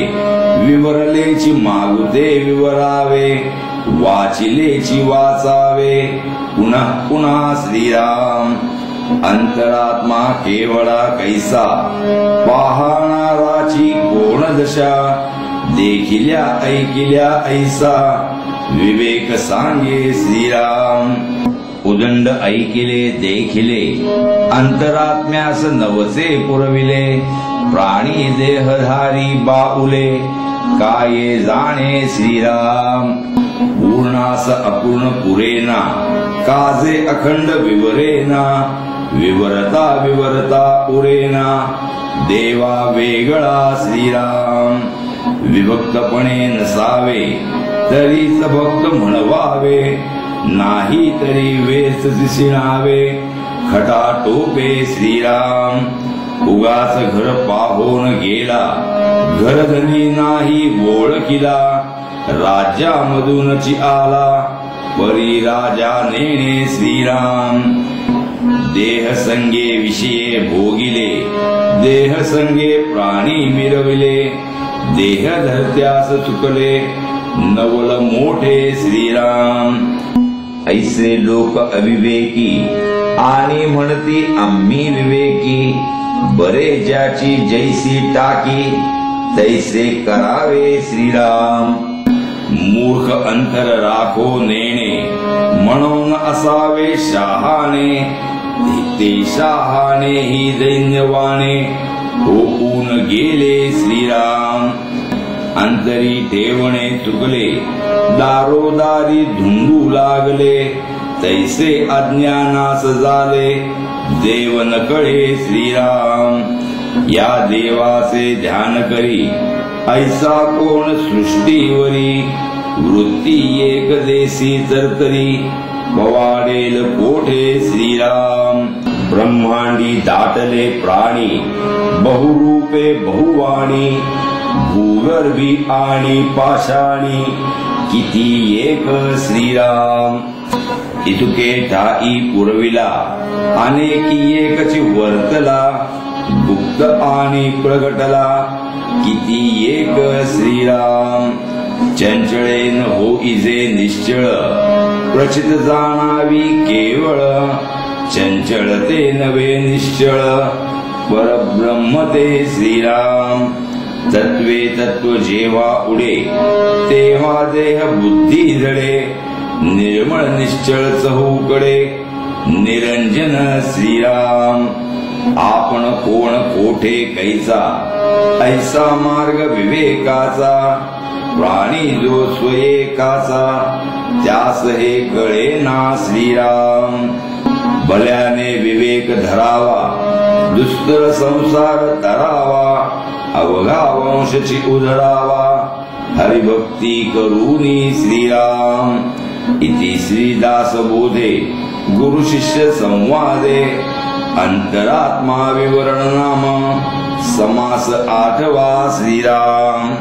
विवरलेची मागुते विवरावे. वाचिलेची वाचावे पुनः पुन्हा श्रीराम. अंतरात्मा केवळा कैसा पाहणाराची कोण दशा. देखिल्या ऐकिल्या ऐसा विवेक सांगे श्रीराम. उदंड ऐकिले देखिले अंतरात्म्यास नवसे पुरविले. प्राणी देहधारी बाउले काये जाणे श्रीराम. पूर्णास अपूर्ण पुरेना काजे अखंड विवरेना. विवरता विवरता पुरेना देवा वेगळा श्रीराम. विभक्तपणे नसावे तरीच भक्त म्हणवावे. नाही तरी वेच दिसिनावे खटाटोपे श्रीराम, उगाच घर पाहून गेला, घरधनी नाही ओळखिला, राज्यामधूनची आला, परी राजा नेणे श्रीराम. देह संगे विषये भोगिले, देह संगे प्राणी मिरविले, देह धरत्यास चुकले, नवल मोठे श्रीराम. ऐसे लोक अविवेकी आणि म्हणती आम्ही विवेकी, बरे ज्याची जैसी टाकी, तैसे करावे श्रीराम. मूर्ख अंतर राखो नेणे, म्हणून असावे शहाणे, ते शहाणे ही दैन्यवाणे, होऊन गेले श्रीराम. अंतरी ठेवणे चुकले, दारोदारी धुंडू लागले, तैसे अज्ञानास झाले, देव न कळे श्रीराम. या देवाचे ध्यान करी, ऐसा कोण सृष्टीवरी, वृत्ती एक देशी तरतरी, पवाडेल कोठे श्रीराम. ब्रह्मांडी दाटले प्राणी, बहुरूपे बहुवाणी, भूगर्भी आणि पाषाणी, किती एक श्रीराम. इतुके ठाई पुरविला, अनेकी एकची वर्तला, गुप्त आणि प्रगटला, किती एक श्रीराम. चंचळेन होईजे निश्चळ, प्रचित जाणावी केवळ, चंचळते नवे निश्चळ, परब्रह्म ते श्रीराम. तत्वे तत्व जेव्हा उडे, तेव्हा देह बुद्धी जळे, निर्मळ निश्चळ चहूकडे, निरंजन श्रीराम. आपण कोण कोठे कैसा, ऐसा मार्ग विवेकाचा, प्राणी जो स्वयेकाचा, त्यास हे कळे ना श्रीराम. भल्याने विवेक धरावा, दुस्तर संसार तरावा, अवघा वंशची उधळावा, हरिभक्ती करूनी श्रीराम. इति श्रीदास बोधे, गुरु शिष्य संवादे, अंतरात्मा विवरण नाम, समास 8वा श्रीराम.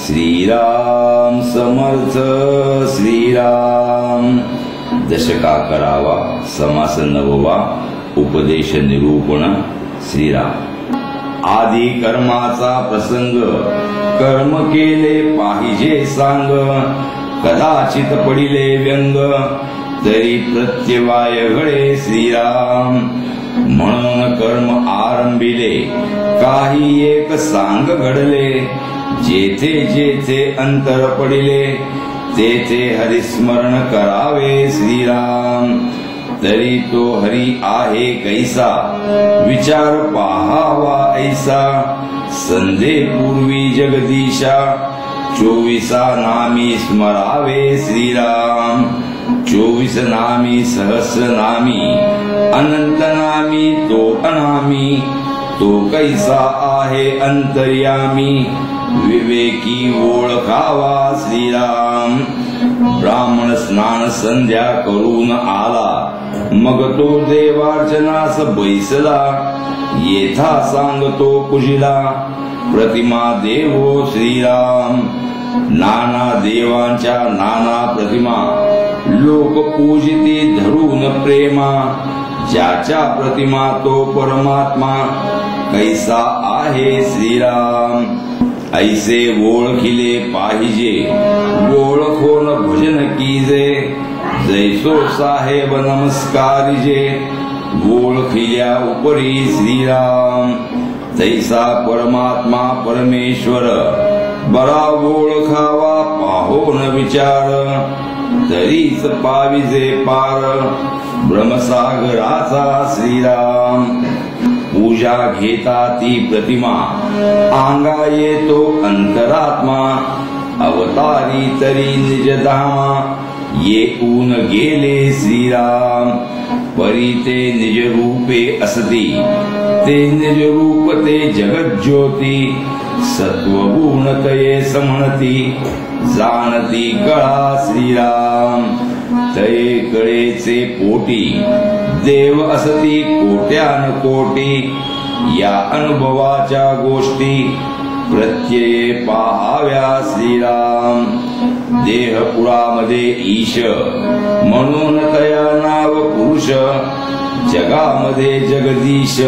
श्रीराम समर्थ श्रीराम. दशका करावा, समास 9वा, उपदेश निरूपण श्रीराम. आधी कर्माचा प्रसंग, कर्म केले पाहिजे सांग, कदाचित पडिले व्यंग, तरी प्रत्यवाय घडे श्रीराम. म्हणून कर्म आरंभिले, काही एक सांग घडले, जेथे जेथे अंतर पडिले, तेथे हरिस्मरण करावे श्रीराम. तरी तो हरी आहे कैसा, विचार पाहावा ऐसा, संधे पूर्वी जगदीशा, 24 नामी स्मरावे श्रीराम. 24 नामी सहस्र नामी, अनंत नामी तो अनामी, तो कैसा आहे अंतर्यामी, विवेकी ओळखावा श्रीराम. ब्राह्मण स्नान संध्या करून आला, मग तो देवार्चनास बैसला, येथा सांगतो कुजिला, प्रतिमा देवो श्रीराम. नाना देवांच्या नाना प्रतिमा, लोक पूजिती धरून प्रेमा, ज्याच्या प्रतिमा तो परमात्मा, कैसा आहे श्रीराम. ऐसे ओळखिले पाहिजे, ओळखोन भजन कीजे, जैसो साहेब नमस्कारिजे, ओळखिल्या उपरी श्रीराम. तैसा परमात्मा परमेश्वर, बरा ओळखावा पाहोन विचार, तरीच पाविजे पार, ब्रह्मसागराचा श्रीराम. पूजा घेता ती प्रतिमा, अंगा येतो अंतरात्मा, अवतारी तरी निजधामा, येऊन गेले श्रीराम. परी ते निज रूपे असती, ते निज रूप ते जगज्योती, सत्वगुण तये समणती जाणती कळा श्रीराम तये कळेचे पोटी देव असती कोट्यान कोटी या अनुभवाच्या गोष्टी प्रत्यये पाहाव्या श्रीराम देहपुरामध्ये ईश म्हणून तया नाव पुरुष जगामध्ये जगदीश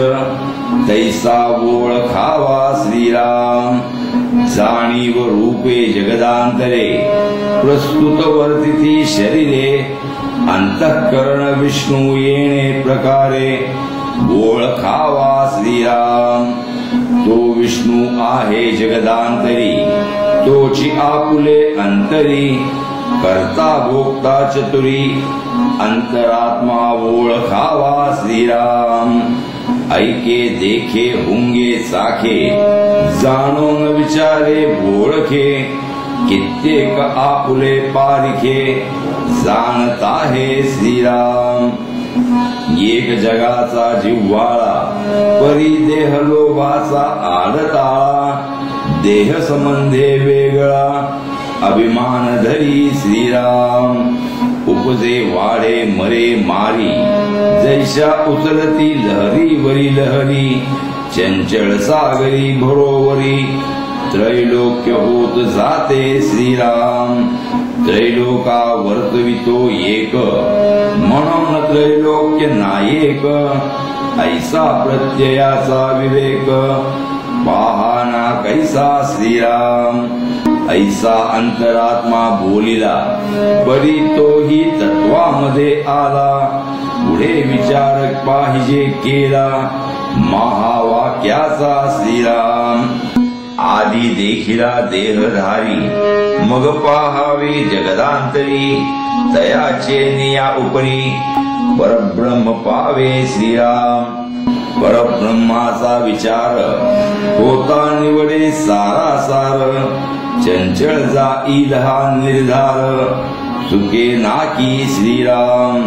तैसा ओळखावा श्रीराम जाणीव रूपे जगदांतरे प्रस्तुत वर्तिती शरीरे अंतःकरण विष्णू येणे प्रकारे ओळखावा श्रीराम तो विष्णू आहे जगदांतरी तोची आपुले अंतरी करता भोक्ता चतुरी अंतरात्मा ओळखावा श्रीराम ऐके देखे हुंगे चाखे जाणून विचारे बोळखे कित्येक आपुले पारिखे जाणत आहे श्रीराम एक जगाचा जिव्हाळा परी देह लोभाचा आडताळा देह संबंधे वेगळा अभिमान धरी श्रीराम उपजे वाढे मरे मारी जैशा उचलती लहरी वरी लहरी चंचल सागरी भरोवरी त्रैलोक्य होत जाते श्रीराम त्रैलोका वर्तवितो एक म्हणून त्रैलोक्य नायक ऐसा प्रत्ययाचा विवेक पाहाना कैसा श्रीराम ऐसा अंतरात्मा बोलिला परी तोही तत्वामध्ये आला पुढे विचार पाहिजे केला महावाक्याचा श्रीराम आदी देखिला देहधारी मग पाहावे जगदांतरी तयाचे निया उपरी परब्रह्म पावे श्रीराम परब्रह्माचा विचार होता निवडे सारासार चंचल जाईल हा निर्धार सुखे नाकी श्रीराम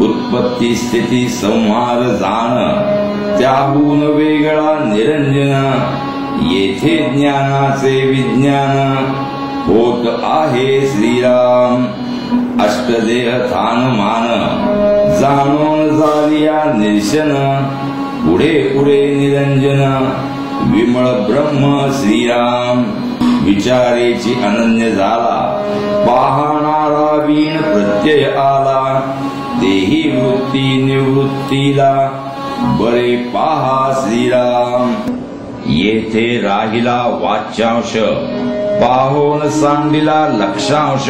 उत्पत्ती स्थिती संहार जाण त्याहून वेगळा निरंजन येथे ज्ञानाचे विज्ञान होत आहे श्रीराम अष्टदेह थान मान जाणून झालिया निर्शन पुढे पुढे निरंजन विमळ ब्रह्म श्रीराम विचारेची अनन्य झाला पाहणारा वीण प्रत्यय आला देही वृत्ती निवृत्तीला बरे पाहा श्रीराम येथे राहिला वाच्यांश पाहोन सांडिला लक्षांश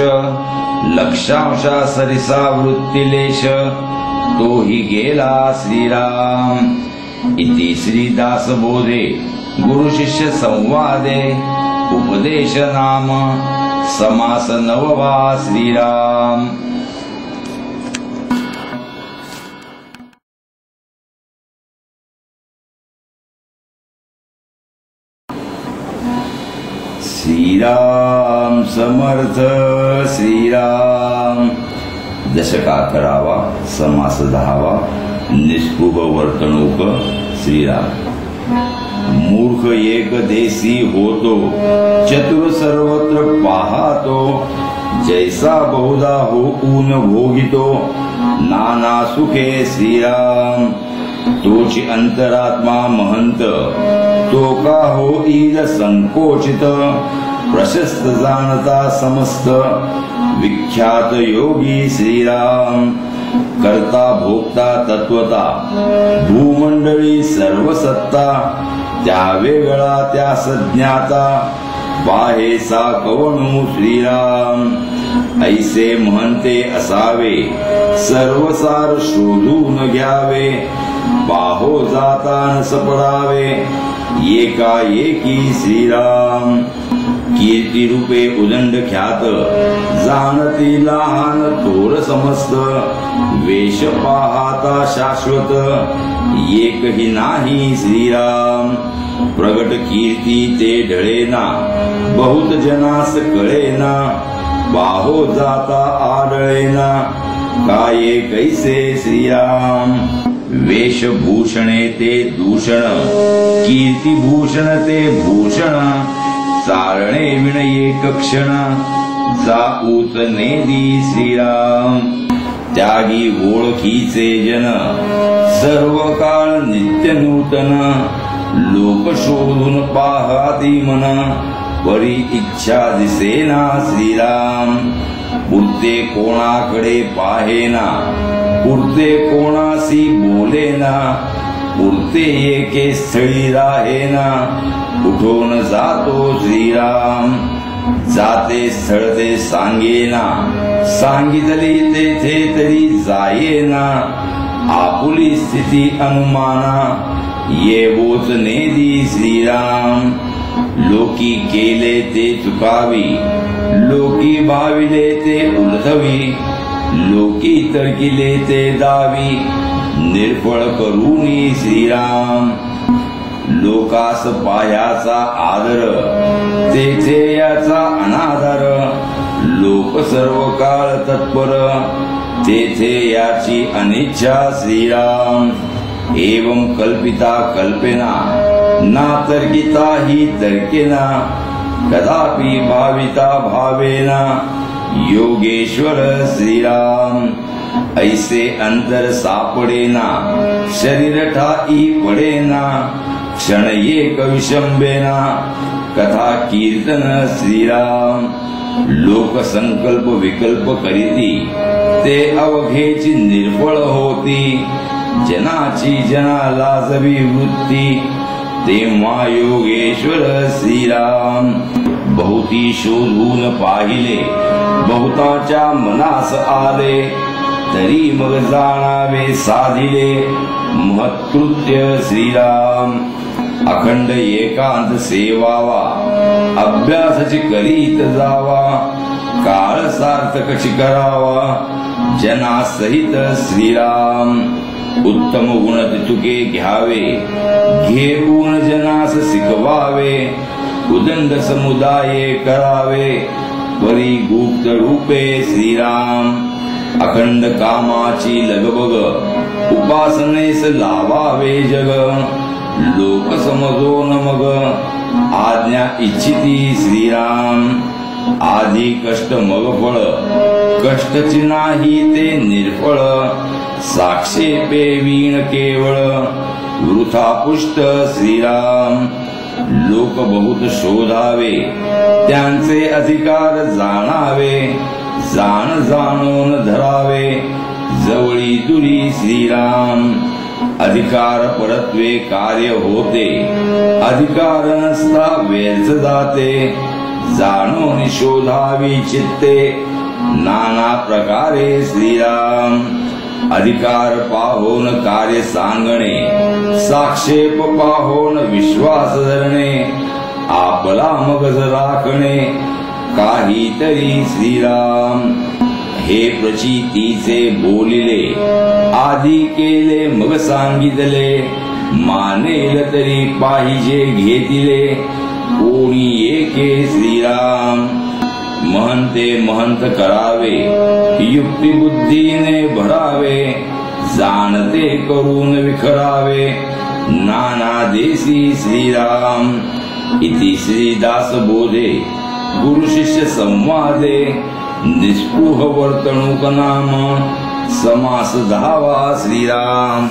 लक्षांशा सरिसा वृत्तिलेश तोही गेला श्रीराम इति श्रीदास बोधे गुरु शिष्य संवादे उपदेश नाम समास नववा श्रीराम श्रीराम समर्थ श्रीराम दशका करावा समास 10वा निष्पुभ वर्तणूक श्रीराम मूर्ख एक देसी होतो चतुर सर्वत्र पाहातो जैसा बहुधा होऊन भोगितो नाना सुखे श्रीराम तोची अंतरात्मा महंत तो का होईल संकोचित प्रशस्त जाणता समस्त विख्यात योगी श्रीराम करता भोगता तत्वता भूमंडळी सर्व सत्ता त्या वेगळा त्या सज्ञाता बाहेसा कवणू श्रीराम ऐसे म्हणते असावे सर्वसार शोधून घ्यावे बाहो जाता न सपडावे एकाएकी श्रीराम कीर्ती रूपे उदंड ख्यात जाणती लहान थोर समस्त वेश पाहता शाश्वत एकही नाही श्रीराम प्रगट कीर्ती ते ढळेना बहुत जनास कळेना बाहो जाता आढळेना काय कैसे श्रीराम वेशभूषणे ते दूषण, कीर्तिभूषण ते भूषण, चालणे विनये कक्षण, जाऊच नेदी श्रीराम. त्यागी ओळखीचे जन, सर्व काळ नित्य नूतन, लोक शोधून पाहती मन, परी इच्छा दिसेना श्रीराम. पुरते कोणाकडे पाहेना, पुरते कोणासी बोलेना, पुरते एके स्थळी राहेना, उठून जातो श्रीराम. जाते स्थळ ते सांगेना, सांगितले तेथे तरी जायेना, आपुली स्थिती अनुमाना, येवोच नेदी श्रीराम. लोकी केले ते चुकावी, लोकी भाविले ते उलथवी, लोकी तर्किले ते दावी, निर्फळ करूनी श्रीराम. लोकास पायाचा आदर, तेथे याचा अनादर, लोक सर्व काळ तत्पर, तेथे याची अनिच्छा श्रीराम. एवं कल्पिता कल्पेना, ना तर्किता ही तर्केना, कदापि भाविता भावेना, योगेश्वर श्रीराम. ऐसे अंतर सापडेना, शरीर ठाई पडेना, क्षण एक विशंबेना, कथा कीर्तन श्रीराम. लोक संकल्प विकल्प करीती, ते अवघेची निर्फळ होती, जनाची जना लाजवी वृत्ती, तेव्हा योगेश्वर श्रीराम. बहुती शोधून पाहिले, बहुताच्या मनास आले, तरी मग जाणावे साधिले, महत्कृत्य श्रीराम. अखंड एकांत सेवावा, अभ्यासची करीत जावा, काळ सार्थकची करावा, जना सहित श्रीराम. उत्तम गुण तुके घ्यावे, घेऊन जनास शिकवावे, उदंड समुदाये करावे, परी गुप्त रूपे श्रीराम. अखंड कामाची लगबग, उपासनेस लावावे जग, लोक समजोन मग, आज्ञा इच्छिती श्रीराम. आधी कष्ट मग फळ, कष्टची नाही ते निर्फळ, साक्षेपे वीण केवळ, वृथा पुष्ट श्रीराम. लोक बहुत शोधावे, त्यांचे अधिकार जाणावे, जाण जाणून धरावे, जवळी दुरी श्रीराम. अधिकार परत्वे कार्य होते, अधिकार नसता व्यर्थ जाते, जाणून शोधावी चित्ते, नाना प्रकारे श्रीराम. अधिकार पाहोन कार्य सांगणे, साक्षेप पाहोन विश्वास धरणे, आपला मगज राखणे, काहीतरी श्रीराम. हे प्रचितीचे बोलिले, आधी केले मग सांगितले, मानेल तरी पाहिजे घेतिले, कोणी एके श्रीराम. महंते महंत करावे, युक्ती बुद्धीने भरावे, जाणते करून विखरावे, नाना देसी श्रीराम. इति श्रीदास बोधे, गुरु शिष्य संवादे, निस्पृह वर्तणूक नाम, समास धावा श्रीराम.